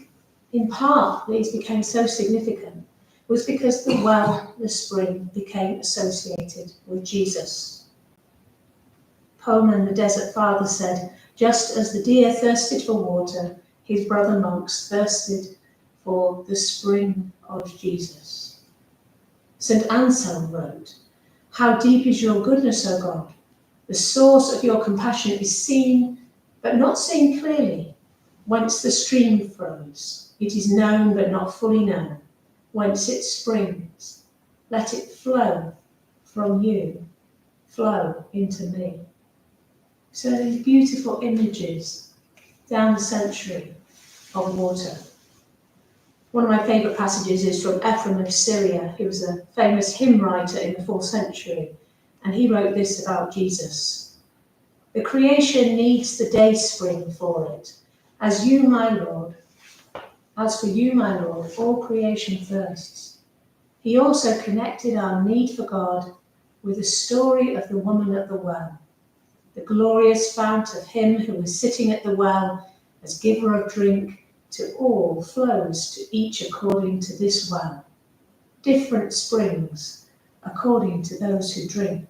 in part, these became so significant was because the well, the spring, became associated with Jesus. Pullman, the Desert Father, said, just as the deer thirsted for water, his brother monks thirsted for the spring of Jesus. St Anselm wrote, how deep is your goodness, O God? The source of your compassion is seen, but not seen clearly. Whence the stream flows, it is known but not fully known. Whence it springs, let it flow from you, flow into me. So these beautiful images down the century of water. One of my favourite passages is from Ephraim of Syria. He was a famous hymn writer in the 4th century, and he wrote this about Jesus. The creation needs the day spring for it. As for you, my Lord, all creation thirsts. He also connected our need for God with the story of the woman at the well, the glorious fount of him who was sitting at the well as giver of drink to all flows to each according to this well, different springs according to those who drink.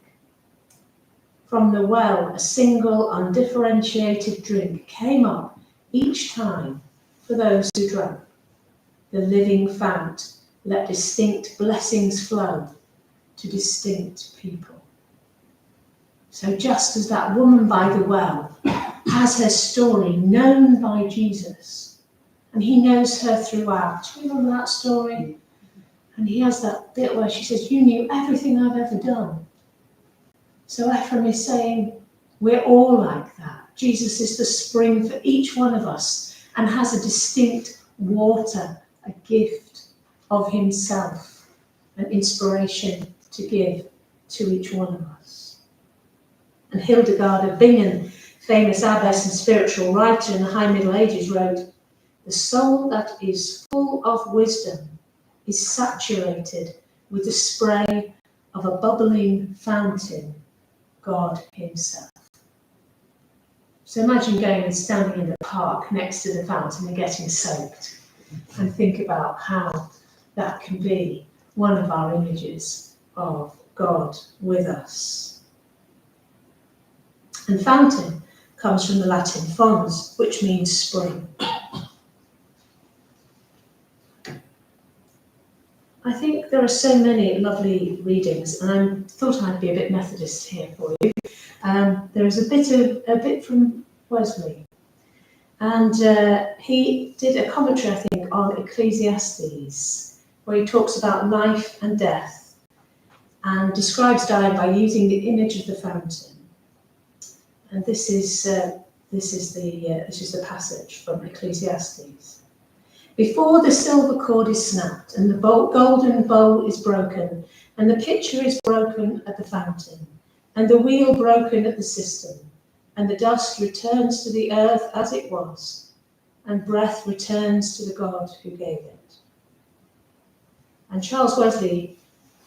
From the well, a single undifferentiated drink came up each time for those who drank. The living fount let distinct blessings flow to distinct people. So just as that woman by the well has her story known by Jesus, and he knows her throughout. Do you remember that story? And he has that bit where she says, you knew everything I've ever done. So Ephraim is saying, we're all like that. Jesus is the spring for each one of us and has a distinct water, a gift of himself, an inspiration to give to each one of us. And Hildegard of Bingen, famous abbess and spiritual writer in the High Middle Ages, wrote, the soul that is full of wisdom is saturated with the spray of a bubbling fountain, God himself. So imagine going and standing in the park next to the fountain and getting soaked, and think about how that can be one of our images of God with us. And fountain comes from the Latin fons, which means spring. I think there are so many lovely readings, and I thought I'd be a bit Methodist here for you. There is a bit from Wesley, and he did a commentary, I think, on Ecclesiastes, where he talks about life and death, and describes dying by using the image of the fountain. And this is the passage from Ecclesiastes. Before the silver cord is snapped and the golden bowl is broken and the pitcher is broken at the fountain and the wheel broken at the cistern and the dust returns to the earth as it was and breath returns to the God who gave it. And Charles Wesley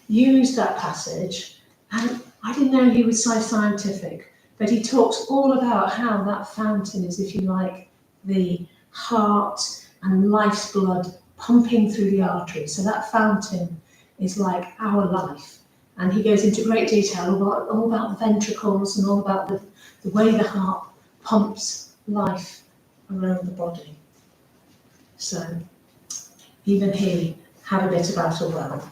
used that passage, and I didn't know he was so scientific, but he talks all about how that fountain is, if you like, the heart and life's blood pumping through the arteries. So that fountain is like our life. And he goes into great detail all about the ventricles and all about the way the heart pumps life around the body. So even he had a bit about a well.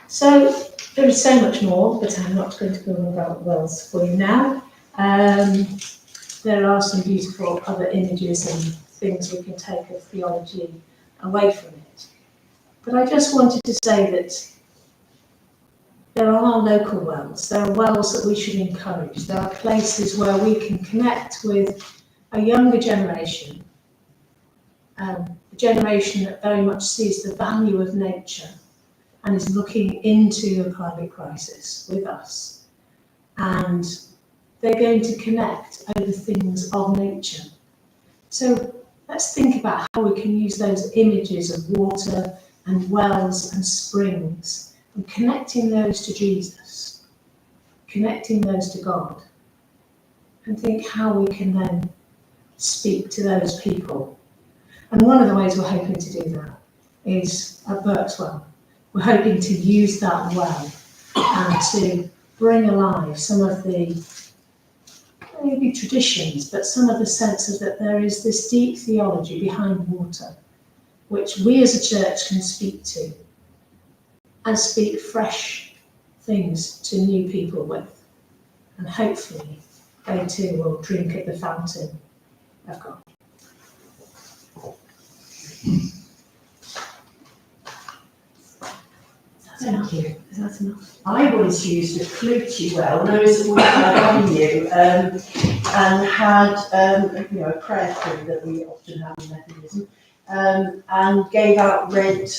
So there is so much more, but I'm not going to go on about wells for you now. There are some beautiful other images and things we can take of theology away from it. But I just wanted to say that there are local wells. There are wells that we should encourage. There are places where we can connect with a younger generation a generation that very much sees the value of nature and is looking into the climate crisis with us. And they're going to connect over things of nature. So let's think about how we can use those images of water and wells and springs and connecting those to Jesus, connecting those to God, and think how we can then speak to those people. And one of the ways we're hoping to do that is at Birkswell. We're hoping to use that well and to bring alive some of the maybe traditions, but some of the senses that there is this deep theology behind water, which we as a church can speak to and speak fresh things to new people with. And hopefully they too will drink at the fountain of God. Thank you. Is that enough? I once used a fluty well when I was at Avenue, and had a prayer crew that we often have in Methodism, and gave out red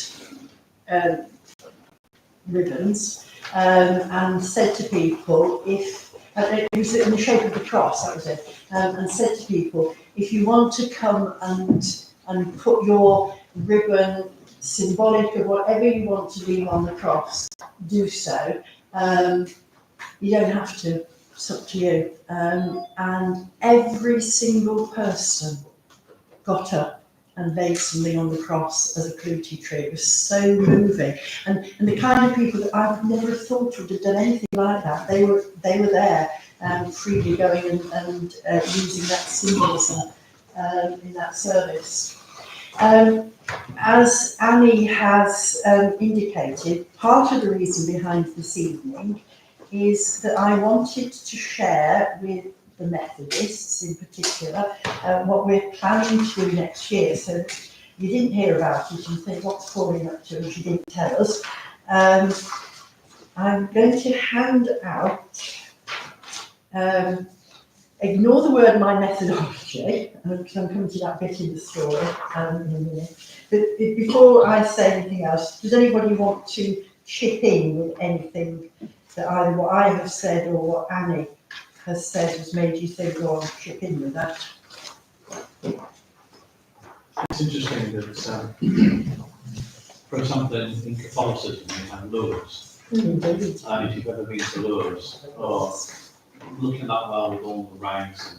ribbons, and said to people, if it was in the shape of the cross, that was it, and said to people, if you want to come and put your ribbon symbolic of whatever you want to leave on the cross, do so. You don't have to, it's up to you. And every single person got up and laid something on the cross as a Clutie tree. It was so moving. And the kind of people that I've never thought would have done anything like that, they were there, freely going and using that symbolism in that service. As Annie has indicated, part of the reason behind this evening is that I wanted to share with the Methodists in particular what we're planning to do next year. So you didn't hear about it and think, what's Pauline up to, and she didn't tell us. I'm going to hand out, ignore the word my methodology, because I'm coming to that bit in the story in a minute. But before I say anything else, does anybody want to chip in with anything that either what I have said or what Annie has said has made you think, oh, I'll chip in with that? It's interesting that, for example, in Catholicism, you have Lourdes. And if you've ever been to Lourdes, or looking at that well with all the ranks,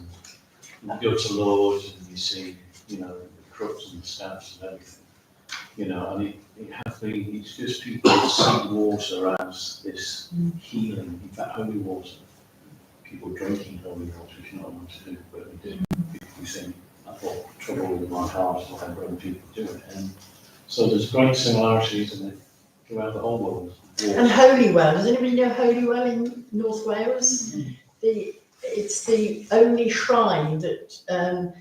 and you go to Lourdes and you see, the crooks and the steps and everything, and it has been, it's just people see water as this healing, in fact, holy water. People drinking holy water, which you're not allowed to do, but we do. We think, I've got trouble with my heart, so I've other people do it. And so there's great similarities in it throughout the whole world. And Holywell, does anybody know Holywell in North Wales? It's the only shrine that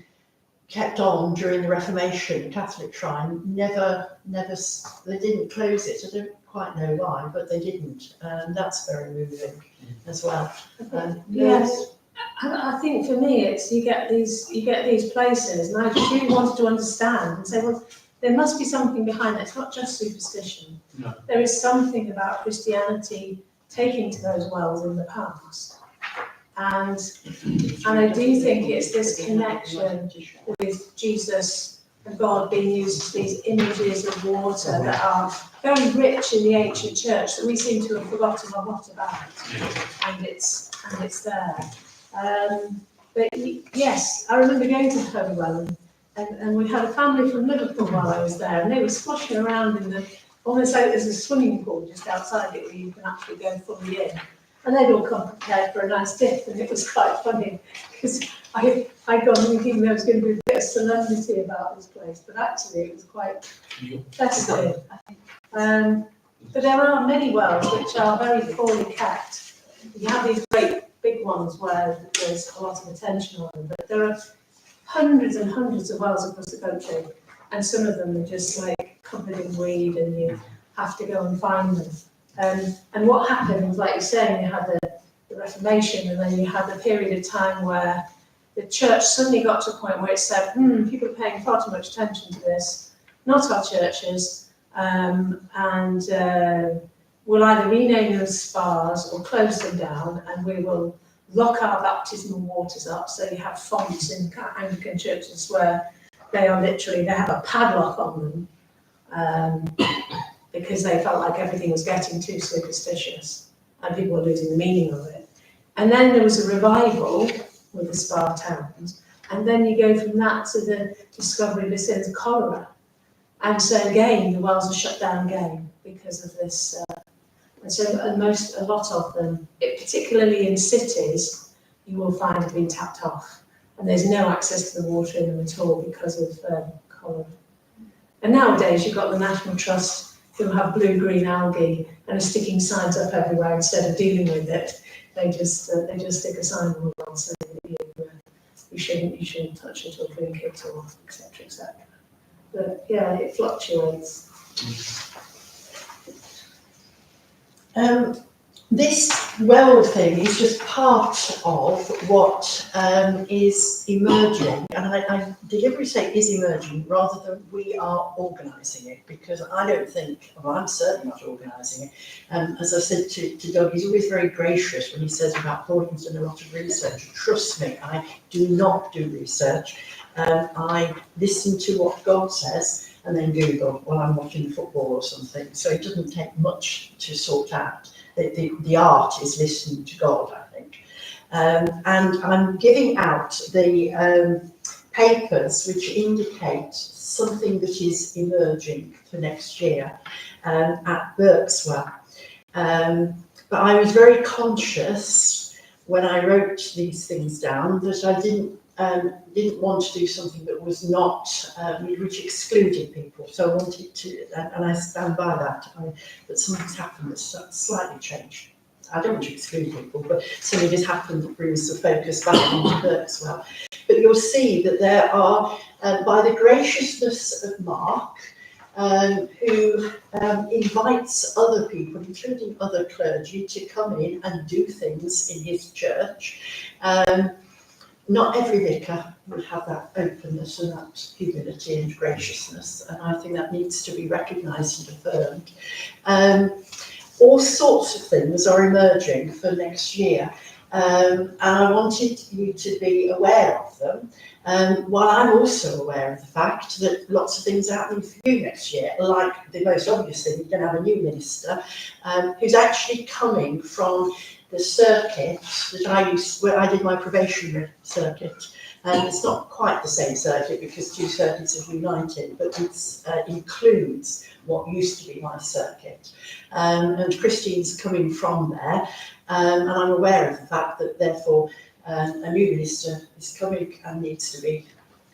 kept on during the Reformation, Catholic shrine. Never, they didn't close it. I don't quite know why, but they didn't. That's very moving as well. Yes, I think for me, it's you get these places, and I just really wanted to understand and say, well, there must be something behind it. It's not just superstition. No. There is something about Christianity taking to those wells in the past. And I do think it's this connection with Jesus and God being used as these images of water that are very rich in the ancient church that we seem to have forgotten a lot about. And it's there. But yes, I remember going to Holywell and we had a family from Liverpool while I was there, and they were splashing around in the, almost like there's a swimming pool just outside it where you can actually go fully in. And they'd all come prepared for a nice dip, and it was quite funny because I'd gone thinking there was going to be a bit of solemnity about this place, but actually it was quite festive. But there are many wells which are very poorly kept. You have these great big ones where there's a lot of attention on them, but there are hundreds and hundreds of wells across the country, and some of them are just like covered in weed, and you have to go and find them. And what happened was, like you're saying, you had the Reformation, and then you had a period of time where the church suddenly got to a point where it said, people are paying far too much attention to this, not our churches, and we'll either rename them spas or close them down, and we will lock our baptismal waters up. So you have fonts in Anglican churches where they have a padlock on them, because they felt like everything was getting too superstitious and people were losing the meaning of it. And then there was a revival with the spa towns, and then you go from that to the discovery of the sins of cholera. And so again, the wells are shut down again because of this. And so a lot of them, particularly in cities, you will find have been tapped off. And there's no access to the water in them at all because of cholera. And nowadays you've got the National Trust who have blue-green algae and are sticking signs up everywhere instead of dealing with it. They just stick a sign on the wall saying that you shouldn't touch it or drink it or etc. etc. But yeah, it fluctuates. This well thing is just part of what is emerging, and I deliberately say is emerging rather than we are organising it, because I don't think, well, I'm certainly not organising it. As I said to Doug, he's always very gracious when he says about Pauline's done a lot of research. Trust me, I do not do research. I listen to what God says and then Google while I'm watching football or something. So it doesn't take much to sort out. The art is listening to God, I think. And I'm giving out the papers which indicate something that is emerging for next year at Berkswell. But I was very conscious when I wrote these things down that I didn't want to do something that was not, which excluded people. So I wanted to, and I stand by that, that something's happened that's slightly changed. I don't want to exclude people, but something has happened that brings the focus back into Berkswell. But you'll see that there are, by the graciousness of Mark, who invites other people, including other clergy, to come in and do things in his church. Not every vicar would have that openness and that humility and graciousness, and I think that needs to be recognised and affirmed. All sorts of things are emerging for next year, and I wanted you to be aware of them, while I'm also aware of the fact that lots of things are happening for you next year, like the most obvious thing, you're going to have a new minister who's actually coming from the circuit that I used, where I did my probationary circuit. And it's not quite the same circuit because two circuits have united, but it includes what used to be my circuit. And Christine's coming from there, and I'm aware of the fact that therefore a new minister is coming and needs to be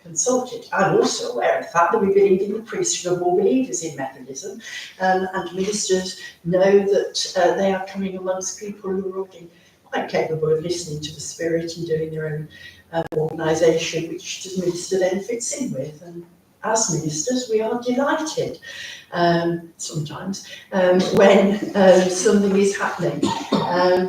consulted. I'm also aware of the fact that we believe in the priesthood of all believers in Methodism, and ministers know that they are coming amongst people who are already quite capable of listening to the Spirit and doing their own organisation, which the minister then fits in with. And as ministers, we are delighted sometimes when something is happening.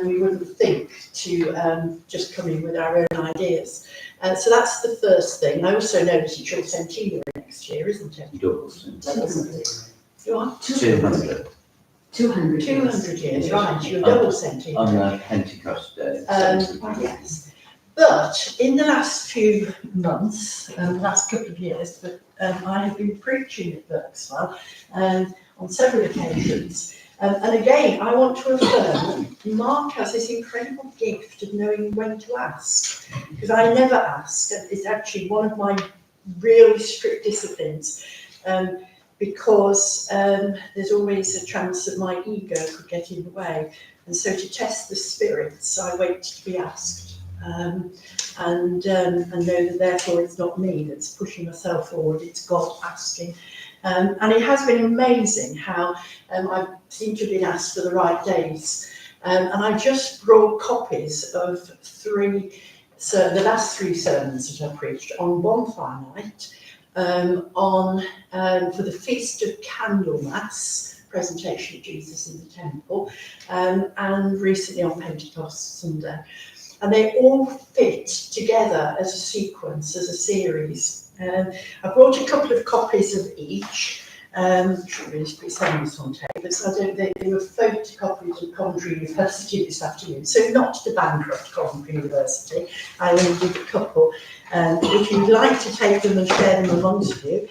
We wouldn't think to just come in with our own ideas. So that's the first thing. I also noticed it's your centenary next year, isn't it? Doubles. You are? 200 200 years, right, your double centenary. on the Pentecost Day. Yes. But in the last few months, last couple of years, but I have been preaching at Berkswell on several occasions. And again, I want to affirm that Mark has this incredible gift of knowing when to ask, because I never ask. It's actually one of my really strict disciplines, because there's always a chance that my ego could get in the way. And so to test the spirits, I wait to be asked. And know that therefore it's not me that's pushing myself forward, it's God asking. And it has been amazing how I seem to have been asked for the right days. And I just brought copies of the last three sermons that I preached on Bonfire Night, for the Feast of Candlemas, presentation of Jesus in the temple, and recently on Pentecost Sunday. and they all fit together as a sequence, as a series. I brought a couple of copies of each. Should really be saying this on tape, but so they were photocopies of Coventry University this afternoon, so not to bankrupt Coventry University. I only did a couple. If you'd like to take them and share them amongst you,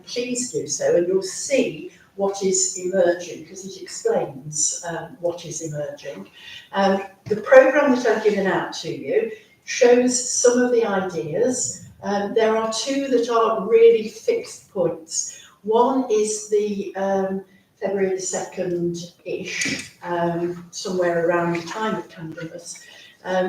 please do so, and you'll see what is emerging, because it explains what is emerging. The programme that I've given out to you shows some of the ideas. There are two that are really fixed points. One is the February the 2nd-ish, somewhere around the time of Candlemas,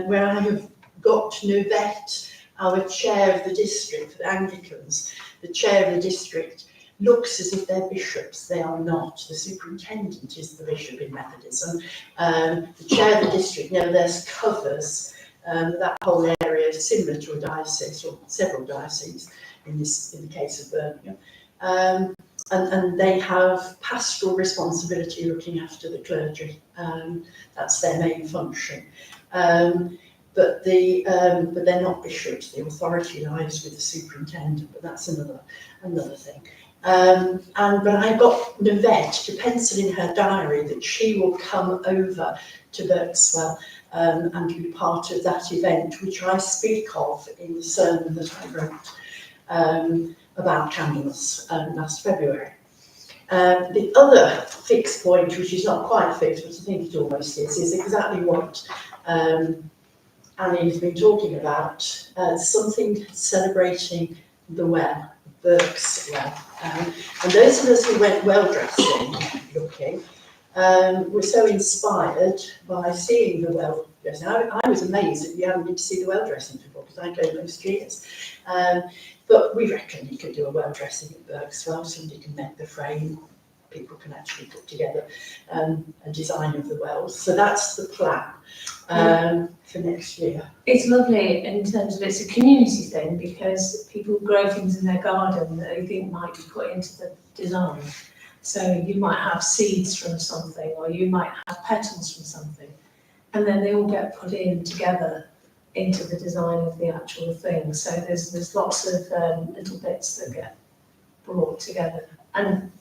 where I have got Novette, our chair of the district for the Anglicans. The chair of the district looks as if they're bishops. They are not. The superintendent is the bishop in Methodism. The chair of the district nevertheless covers that whole area, similar to a diocese or several dioceses in the case of Birmingham. And they have pastoral responsibility looking after the clergy. That's their main function. But they're not bishops. The authority lies with the superintendent, but that's another thing. But I got Novette to pencil in her diary that she will come over to Berkswell and be part of that event, which I speak of in the sermon that I wrote about Candlemas last February. The other fixed point, which is not quite fixed, but I think it almost is exactly what Annie has been talking about, something celebrating the well, Berks well. And those of us who went well dressing looking were so inspired by seeing the well dressing. I was amazed that you hadn't been to see the well dressing before, because I go most years. But we reckon you could do a well dressing at Berkswell. Somebody can make the frame. People can actually put together a design of the wells. So that's the plan for next year. It's lovely in terms of it's a community thing, because people grow things in their garden that they think might be put into the design. So you might have seeds from something, or you might have petals from something, and then they all get put in together into the design of the actual thing. So there's lots of little bits that get brought together, and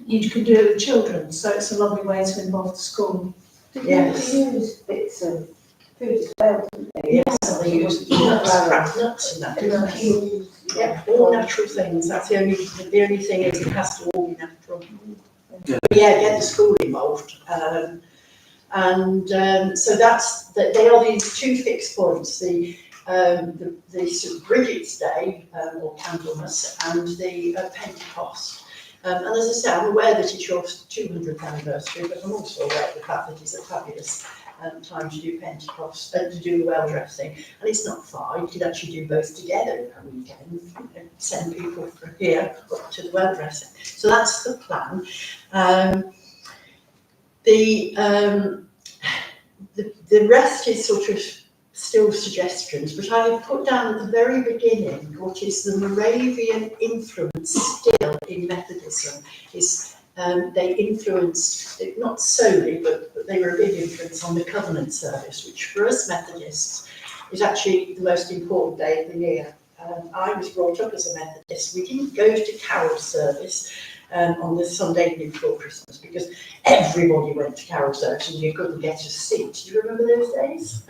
you can do it with children. So it's a lovely way to involve the school. Yes. They use bits of food as well, don't they? Yes, they use nuts and that. Yeah, all natural things. That's the only thing is it has to all be natural. Yeah, get the school involved. So they are these two fixed points: the sort of Bridget's Day or Candlemas and the Pentecost. And as I say, I'm aware that it's your 200th anniversary, but I'm also aware of the fact that it's a fabulous time to do Pentecost, to do the well dressing, and it's not far. You could actually do both together in a weekend, send people from here up to the well dressing. So that's the plan. The rest is sort of still suggestions, but I have put down at the very beginning what is the Moravian influence still in Methodism. They influenced, not solely, but they were a big influence on the covenant service, which for us Methodists is actually the most important day of the year. I was brought up as a Methodist. We didn't go to carol service on the Sunday before Christmas, because everybody went to carol service and you couldn't get a seat. Do you remember those days?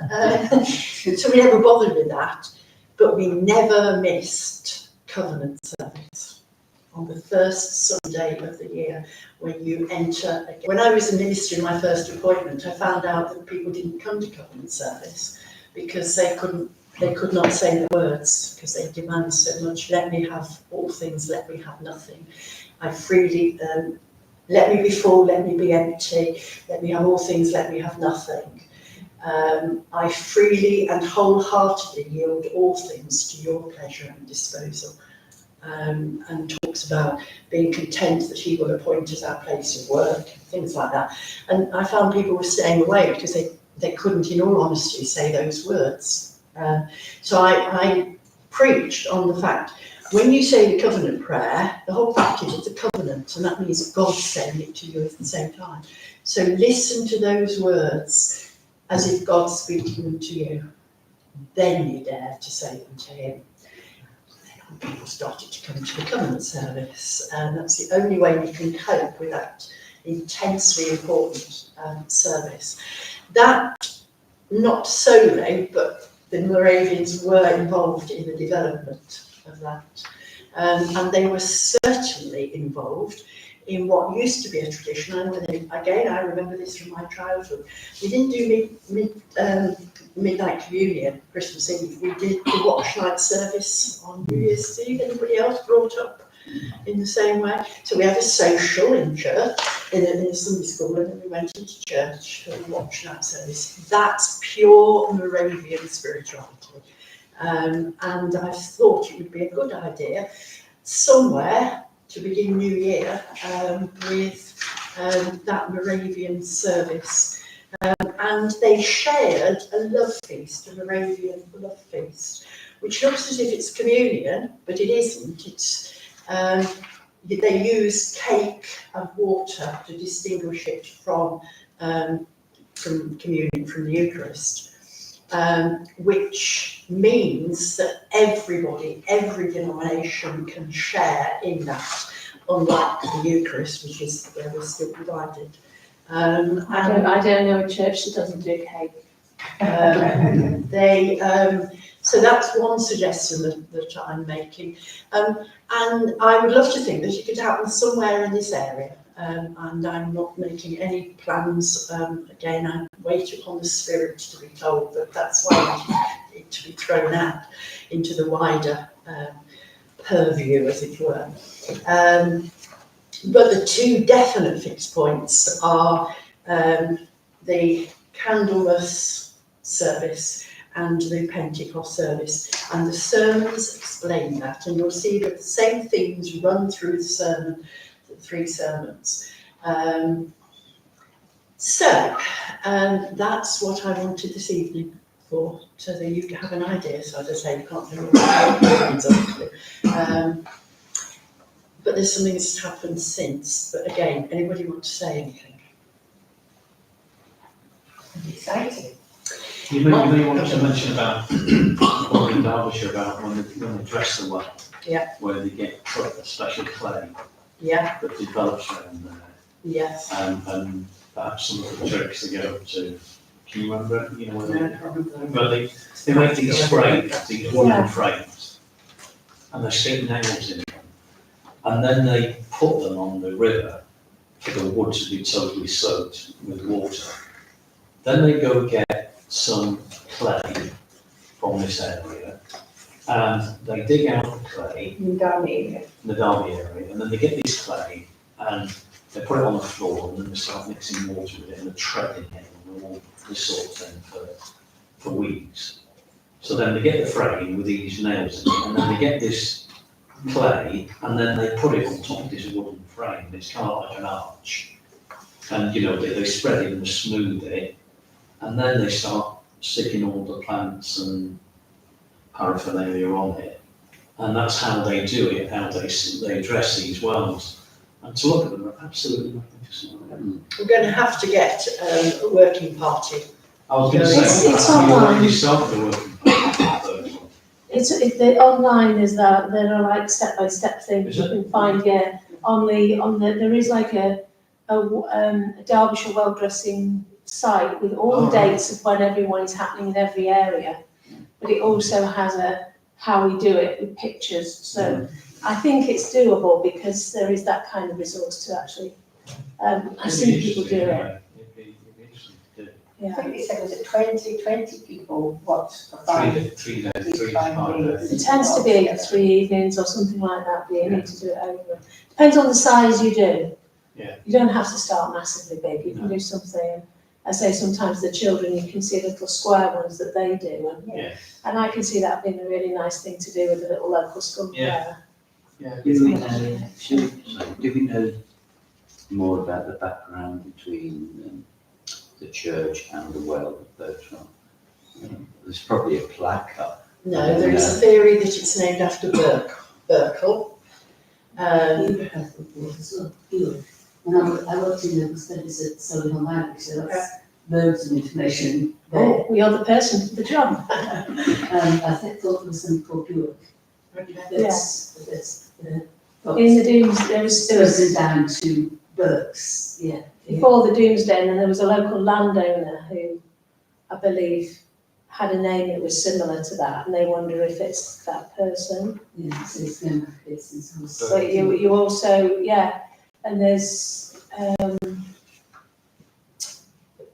So we never bothered with that, but we never missed covenant service on the first Sunday of the year when you enter. When I was a minister in my first appointment, I found out that people didn't come to covenant service because they could not say the words, because they demand so much. Let me have all things, let me have nothing. I freely, let me be full, let me be empty, let me have all things, let me have nothing. I freely and wholeheartedly yield all things to your pleasure and disposal. And talks about being content that he will appoint as our place of work, things like that. And I found people were staying away because they couldn't, in all honesty, say those words. So I preached on the fact, when you say the covenant prayer, the whole fact is it's a covenant, and that means God saying it to you at the same time. So listen to those words as if God's speaking them to you. Then you dare to say them to him. Then people started to come to the covenant service, and that's the only way you can cope with that intensely important service. That, not solely, but the Moravians were involved in the development of that. And they were certainly involved in what used to be a tradition. And again, I remember this from my childhood. We didn't do midnight communion, Christmas Eve. We did the watch night service on New Year's Eve. Anybody else brought up in the same way? So we had a social in church, in a Sunday school, and then we went into church for the watch night service. That's pure Moravian spirituality. And I thought it would be a good idea somewhere to begin New Year with that Moravian service. And they shared a love feast, a Moravian love feast, which looks as if it's communion, but it isn't. It's they use cake and water to distinguish it from communion, from the Eucharist. Which means that everybody, every denomination can share in that, unlike the Eucharist, which is where we're still divided. I don't know a church that doesn't do cake. So that's one suggestion that I'm making. And I would love to think that it could happen somewhere in this area. And I'm not making any plans. Again, I wait upon the Spirit to be told, but that's why I need it to be thrown out into the wider purview, as it were. But the two definite fixed points are the Candlemas service and the Pentecost service, and the sermons explain that, and you'll see that the same things run through the sermon, the three sermons. So that's what I wanted this evening for, so that you can have an idea. So as I say, you can't do it. But there's something that's happened since. But again, anybody want to say anything? Exciting. You may want to mention about what in Derbyshire about when they dress them up. Yeah. Where they get a special clay Yeah. that develops around there. Yes. And perhaps some of the tricks they go up to. Can you remember? You know, No. well, they make these frames, these wooden frames, and they stick nails in them. And then they put them on the river for the wood to be totally soaked with water. Then they go get some clay from this area, and they dig out the clay In Derby. in the Derby area, and then they get this clay and they put it on the floor, and then they start mixing water with it and they're treading it and all this sort of thing for weeks. So then they get the frame with these nails in it, and then they get this clay, and then they put it on top of this wooden frame. It's kind of like an arch, and they spread it and smooth it, and then they start sticking all the plants and paraphernalia on it, and that's how they do it. How they dress these wells, and to look at them, are absolutely magnificent. We're going to have to get a working party. I was going to It's say, it's you online. already started the working party. Online is that there are like step-by-step things you can find. Yeah, on the there is like a Derbyshire well dressing site with all the dates of when everyone is happening in every area, but it also has a how we do it with pictures. So I think it's doable because there is that kind of resource to actually. I've seen people do it. It'd be interesting to do. I Yeah. think it said, was it 20 people watched for 5 3 days, 3 to 5 days. It tends to be 3 evenings or something like that, but you need to do it over. Depends on the size you do. Yeah. You don't have to start massively big, you can do something, I say sometimes the children, you can see little square ones that they do, and I can see that being a really nice thing to do with a little local school. Yeah. Do we know more about the background between the church and the well at Bertram? There's probably a plaque up. No, there is a theory that it's named after Burkle. When I worked in the studies at Solihull Library, so that's loads of information there. Oh, you're the person for the job. I thought there was something called Buick. That's In the Dooms, there was spoken down to Burke's, before the Doomsday, and then there was a local landowner who, I believe, had a name that was similar to that, and they wonder if it's that person. Yeah, so it's going back a bit since I was. But you also, and there's,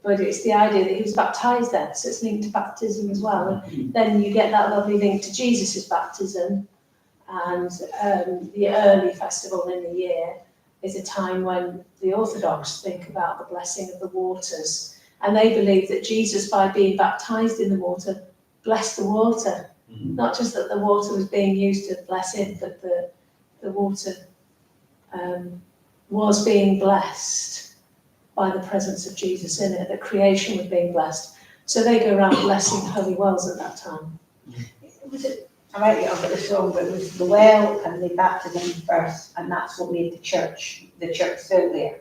but it's the idea that he was baptised there, so it's linked to baptism as well. And then you get that lovely link to Jesus' baptism, and the early festival in the year is a time when the Orthodox think about the blessing of the waters, and they believe that Jesus, by being baptised in the water, blessed the water. Not just that the water was being used to bless him, but the water was being blessed by the presence of Jesus in it, that creation was being blessed. So they go around blessing holy wells at that time. Was it, I might be on the song, but it was the well and the baptism first, and that's what made the church still there.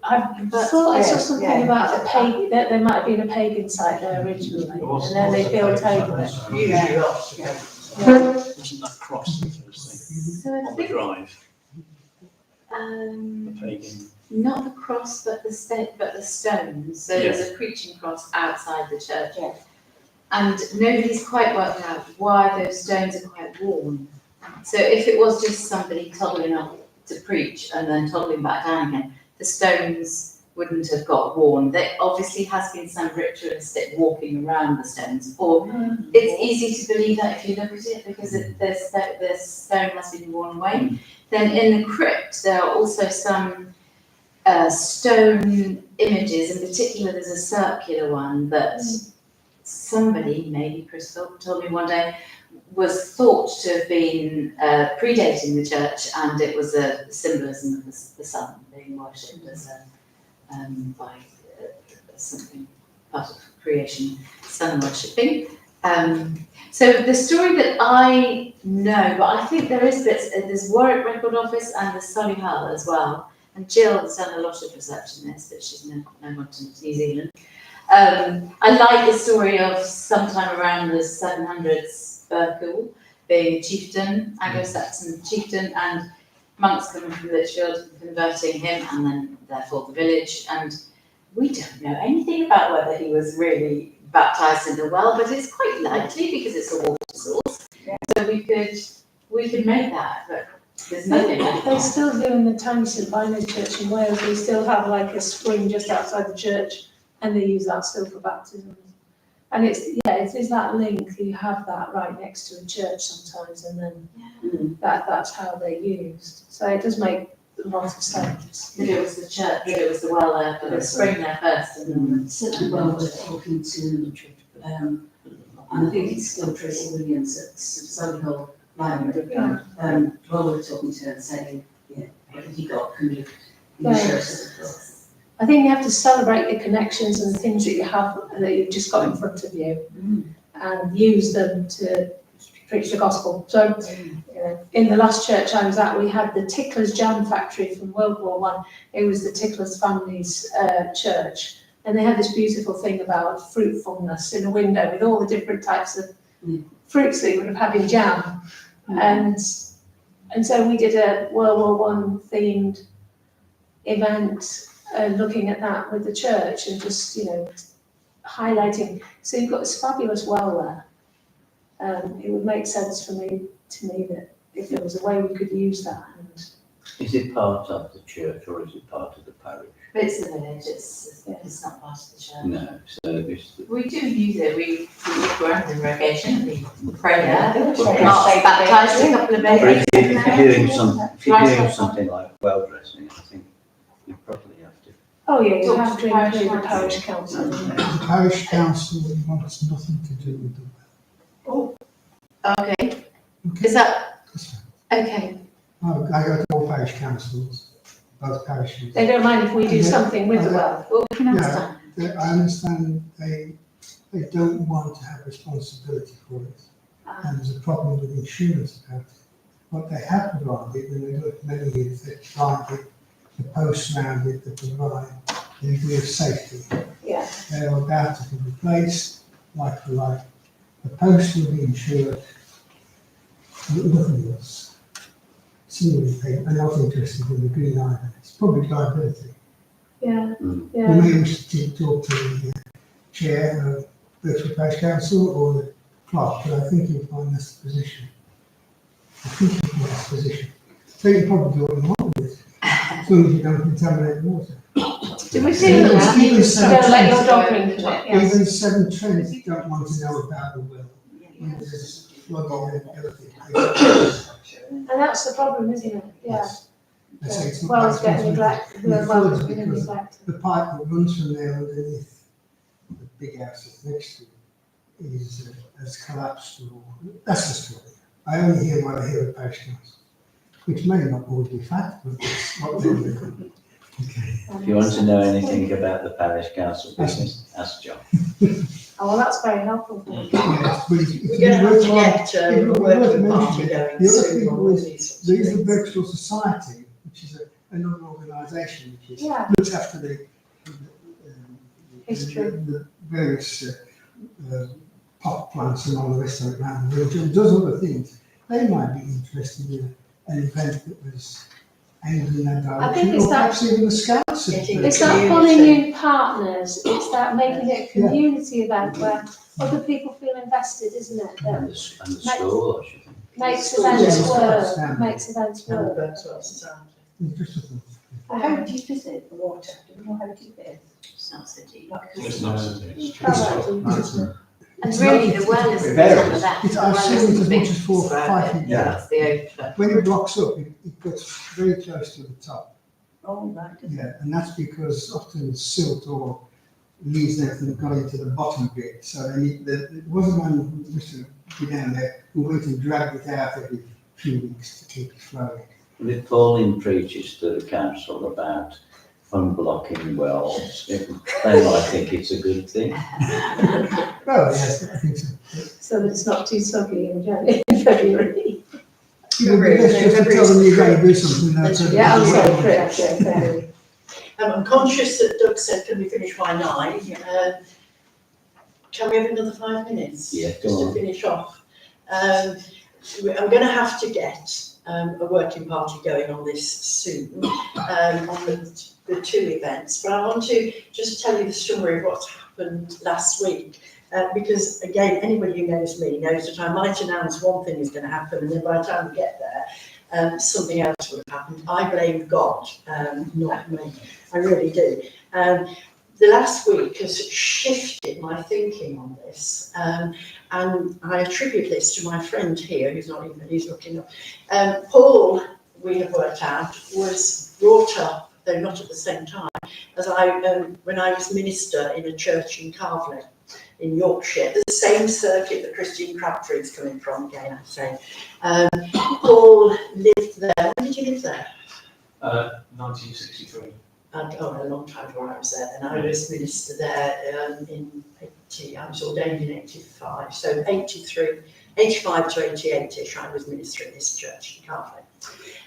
I thought I saw something about a pagan, that there might have been a pagan site there originally, and then they built over it. Wasn't that cross the first thing So I on the think, drive? The pagan. not the cross, but the stones. So there's a preaching cross outside the church. Yeah. And nobody's quite worked out why those stones are quite worn. So if it was just somebody toddling up to preach and then toddling back down again, the stones wouldn't have got worn. There obviously has been some ritualistic walking around the stones, or it's easy to believe that if you look at it, because the stone has been worn away. Then in the crypt, there are also some stone images. In particular, there's a circular one that somebody, maybe Chris told me one day, was thought to have been predating the church, and it was a symbolism of the sun being worshipped as by something part of creation, sun worshipping. So the story that I know, but I think there is bits, there's Warwick Record Office and there's Solihull as well. And Jill has done a lot of research in this, but she's no one to New Zealand. I like the story of sometime around the 700s, Burkle being a chieftain, Anglo-Saxon chieftain, and monks coming from Lichfield converting him, and then therefore the village. And we don't know anything about whether he was really baptised in the well, but it's quite likely because it's a water source. Yeah. So we could make that, but there's nothing. They still do in the tiny St Bino's Church in Wales. They still have like a spring just outside the church, and they use that still for baptism. And it is that link. You have that right next to a church sometimes, and then that's how they're used. So it does make a lot of sense. That it was the church, that it was the well there, the spring there first, and then Certainly well worth talking to, and I think it's still Tracy Williams at Solihull Library. Well worth talking to her and saying, what have you got? Can you show us across? I think you have to celebrate the connections and the things that you have, that you've just got in front of you, and use them to preach the gospel. So, in the last church I was at, we had the Tickler's Jam Factory from World War I. It was the Tickler's family's church, and they had this beautiful thing about fruitfulness in a window with all the different types of fruits that you would have had in jam. And so we did a World War I themed event, looking at that with the church and just, highlighting. So you've got this fabulous well there. It would make sense to me that if there was a way we could use that. And Is it part of the church or is it part of the parish? but it's the village, it's not part of the church. No, so it's the, We do use it, we were under irrigation, we pray there. Well, Mark's baptised a couple of but babies. if you're doing something like well dressing, I think you probably have to. oh yeah, you Talk have to to the include the parish parish council. The parish council wants nothing to do with the well. Okay, is that, okay, I go to all parish councils, both parishes. They don't mind if we do something with the well. well, we can Yeah. understand. I understand they don't want to have responsibility for it, and there's a problem with insurance about it. What they have provided, when they look many years, they provided the postman with the provide the degree of safety. Yeah. They are about to be replaced, like for like. The post will be insured, but nothing else. Similarly, I'm not interested in the green either. It's public liability. Yeah, You yeah. may wish to talk to the chair of Virtual Parish Council or the clerk, but I think you'll find this position. So you probably do what you want with it, as long as you don't contaminate water. Do we feel that? Even Don't Severn let your Trent- dog drink in it, yes. Even Severn Trent don't want to know about the well. There's flooding and everything. And that's the problem, isn't it? Yeah. They say it's not my Wells getting responsibility. neglected, the wells Because getting neglected. the pipe that runs from there underneath the big house that's next to it has collapsed. That's the story. I only hear what I hear at parish council, which may not always be fact, but it's what they do. Okay. If you want to know anything about the parish council business, ask John. Oh, well, that's very helpful. Thank you. Yes, but We're going to have to get it a would be working worth party mentioning. going The other soon thing on all was, these sorts there of is the things. Virtual Society, which is another organisation which is, Yeah. looks after the History. the various pot plants and all the rest of it around the village, and does other things. They might be interested in an event that was aimed in that I think direction, it's or that- perhaps even the scouts. Getting It's the that community. pulling in partners, it's that making it a community event where other people feel invested, isn't it? That And the school, I should think. makes School, events yeah. work, makes events And the work. Virtual Society. Just a thought. How do you visit the water? Do you know how to do it? It's not so deep. It's not so deep. And It's really, not- The well is It the top varies. of that. It's, The I've well seen is it the as big much as 5 described feet it. down. That's the overflow. When it blocks up, it gets very close to the top. Oh, right. Yeah, and that's because often silt or leaves there that have got into the bottom bit. So there was a man who used to be down there who went and dragged it out every few weeks to keep it flowing. If Pauline preaches to the council about unblocking wells, they might think it's a good thing. Well, yes, I think so. so that it's not too soggy in January, in February. It would be best just to tell them you're going to do something. Yeah, I'm sorry, correct, yeah, fair. I'm conscious that Doug said, can we finish by 9? Can we have another 5 minutes? Yeah, Just go to on. finish off. I'm going to have to get a working party going on this soon, on the 2 events, but I want to just tell you the story of what happened last week. Because again, anybody who knows me knows that I might announce one thing is going to happen, and then by the time we get there, something else will have happened. I blame God, not me. I really do. The last week has shifted my thinking on this, and I attribute this to my friend here, he's looking up. Paul, we have worked out, was brought up, though not at the same time, as when I was minister in a church in Carvely, in Yorkshire, the same circuit that Christine Crabtree is coming from again, I'd say. Paul lived there. When did you live there? 1963. A long time before I was there. And I was minister there in 80, I was ordained in 85. So 85 to 88-ish, I was minister in this church in Carvely.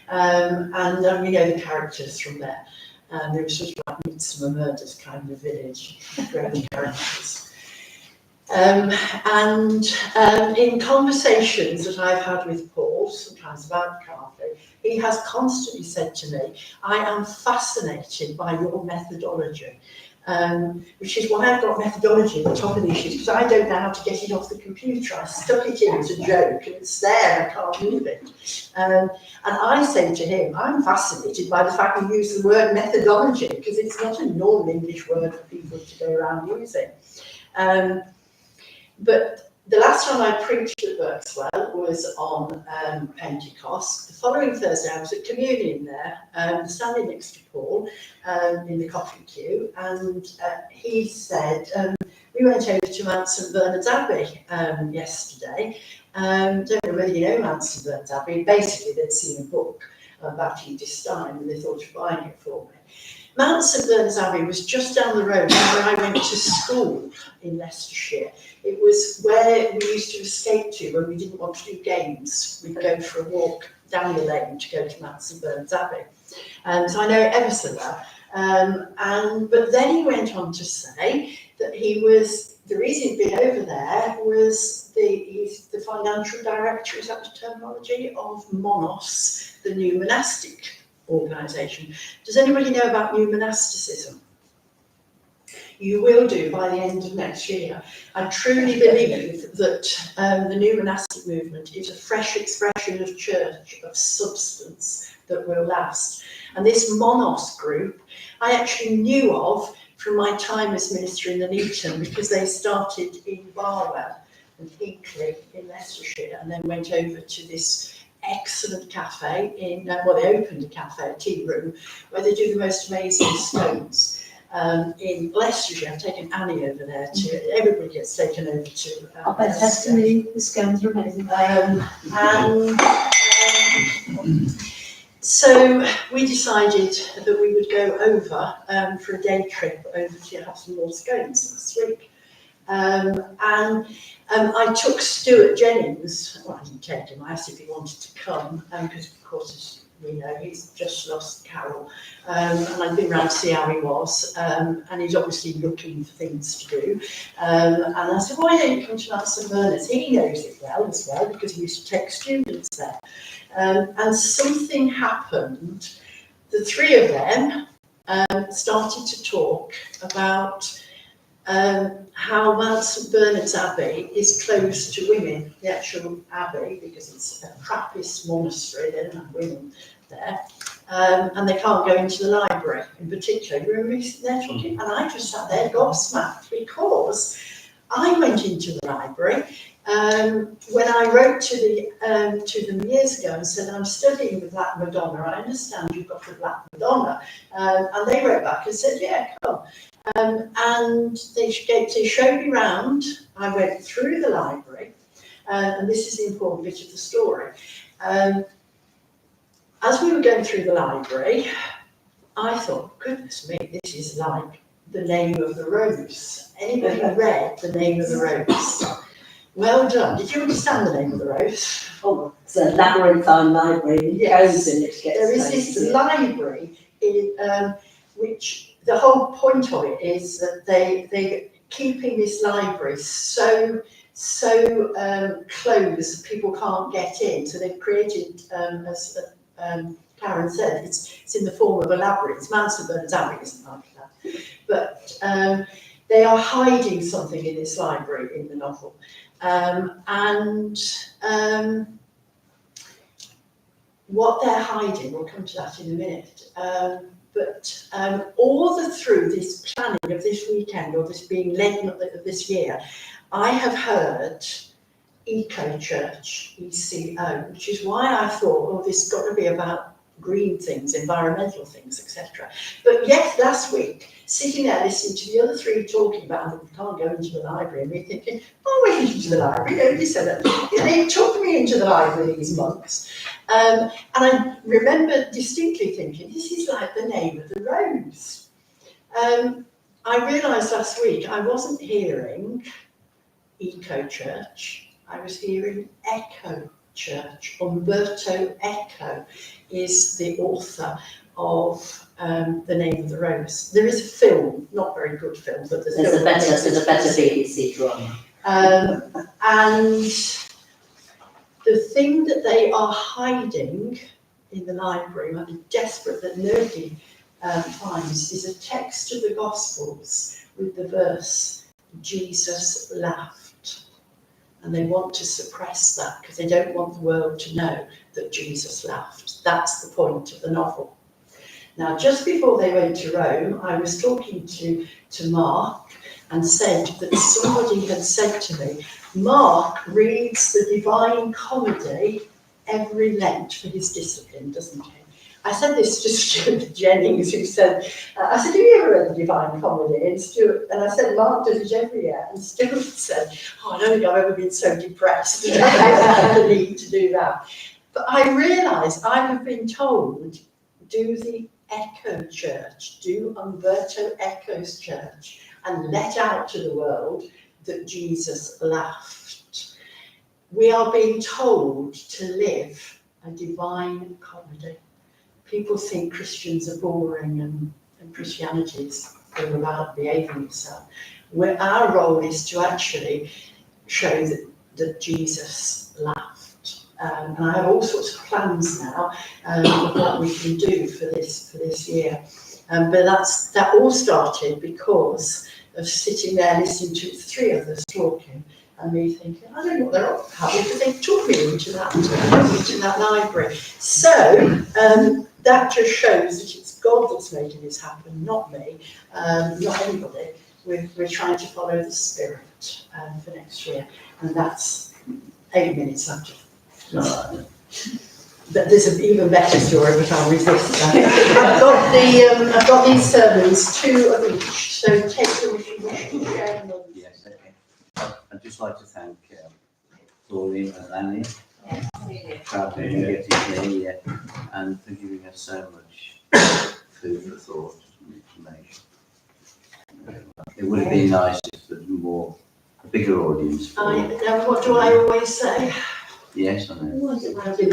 And we know the characters from there. There was sort of like Midsummer Murders kind of village, great characters. In conversations that I've had with Paul, sometimes about Carvely, he has constantly said to me, I am fascinated by your methodology, which is why I've got methodology at the top of the issues, because I don't know how to get it off the computer. I stuck it in as a joke and it's there, I can't move it. And I say to him, I'm fascinated by the fact you use the word methodology, because it's not a normal English word for people to go around using. But the last time I preached at Berkswell was on Pentecost. The following Thursday I was at communion there, standing next to Paul in the coffee queue, and he said, we went over to Mount St Bernard's Abbey yesterday. Don't know whether you know Mount St Bernard's Abbey. Basically they'd seen a book about Edith Stein and they thought of buying it for me. Mount St Bernard's Abbey was just down the road where I went to school in Leicestershire. It was where we used to escape to when we didn't want to do games. We'd go for a walk down the lane to go to Mount St Bernard's Abbey. So I know it ever so well. But then he went on to say that the reason he'd been over there was he's the financial director, is that the terminology, of Monos, the new monastic organisation. Does anybody know about new monasticism? You will do by the end of next year. I truly believe that the new monastic movement is a fresh expression of church, of substance that will last. And this Monos group, I actually knew of from my time as minister in the Nuneaton, because they started in Barwell and Hinkley in Leicestershire, and then went over to this excellent cafe they opened a cafe, a tea room, where they do the most amazing scones. In Leicestershire, I've taken Annie over there everybody gets taken over to. I'll bet testimony, the scones are amazing. So we decided that we would go over for a day trip over to have some more scones last week. I took Stuart Jennings, well, I didn't take him, I asked if he wanted to come, because of course, as we know, he's just lost Carol, and I'd been round to see how he was, and he's obviously looking for things to do, and I said, why don't you come to St Bernard's? He knows it well as well, because he used to take students there, and something happened. The three of them started to talk about how Mount St Bernard's Abbey is closed to women, the actual abbey, because it's a Trappist monastery, they don't have women there, and they can't go into the library in particular. You remember me sitting there talking? And I just sat there gobsmacked, because I went into the library when I wrote to them years ago and said, I'm studying the Black Madonna, I understand you've got the Black Madonna, and they wrote back and said, yeah, come. And they showed me round. I went through the library, and this is the important bit of the story. As we were going through the library, I thought, goodness me, this is like The Name of the Rose. Anybody read The Name of the Rose? Well done. Did you understand The Name of the Rose? Oh, it's a labyrinthine library. Yes. In it There is this library which the whole point of it is that they're keeping this library so closed people can't get in. So they've created, as Karen said, it's in the form of a labyrinth. It's Mount St Bernard's Abbey isn't like that, but they are hiding something in this library in the novel, what they're hiding, we'll come to that in a minute. But all through this planning of this weekend, or this being led of this year, I have heard Eco Church, ECO, which is why I thought, oh, this has got to be about green things, environmental things, etc. But yet last week, sitting there listening to the other three talking about that we can't go into the library, and me thinking, oh, we're into the library, nobody said that. Yeah, they took me into the library, these monks. And I remember distinctly thinking, this is like The Name of the Rose. I realised last week I wasn't hearing Eco Church, I was hearing Echo Church. Umberto Eco is the author of The Name of the Rose. There is a film, not very good film, but there's a better BBC drama. And the thing that they are hiding in the library, and I'm desperate that nobody finds, is a text of the Gospels with the verse, Jesus laughed. And they want to suppress that because they don't want the world to know that Jesus laughed. That's the point of the novel. Now, just before they went to Rome, I was talking to Mark and said that somebody had said to me, Mark reads the Divine Comedy every Lent for his discipline, doesn't he? I said this to Stuart Jennings, who said, I said, have you ever read the Divine Comedy? And I said, Mark does it every year. And Stuart said, oh, I don't think I've ever been so depressed. I had the need to do that. But I realised I have been told, do the Echo Church, do Umberto Eco's church, and let out to the world that Jesus laughed. We are being told to live a divine comedy. People think Christians are boring and Christianity is all about behaving yourself. Where our role is to actually show that Jesus laughed. And I have all sorts of plans now of what we can do for this year. But that all started because of sitting there listening to three of us talking, and me thinking, I don't know what they're all about, because they took me into that library. So that just shows that it's God that's making this happen, not me, not anybody. We're trying to follow the Spirit for next year, and that's 8 minutes after. But there's an even better story, but I'll resist that. I've got these sermons, 2 of each, so take them if you wish to share them. Yes, okay. I'd just like to thank Pauline and Annie for getting here, and for giving us so much food for thought and information. It would have been nice if there was a bigger audience. What do I always say? Yes, I know. I've been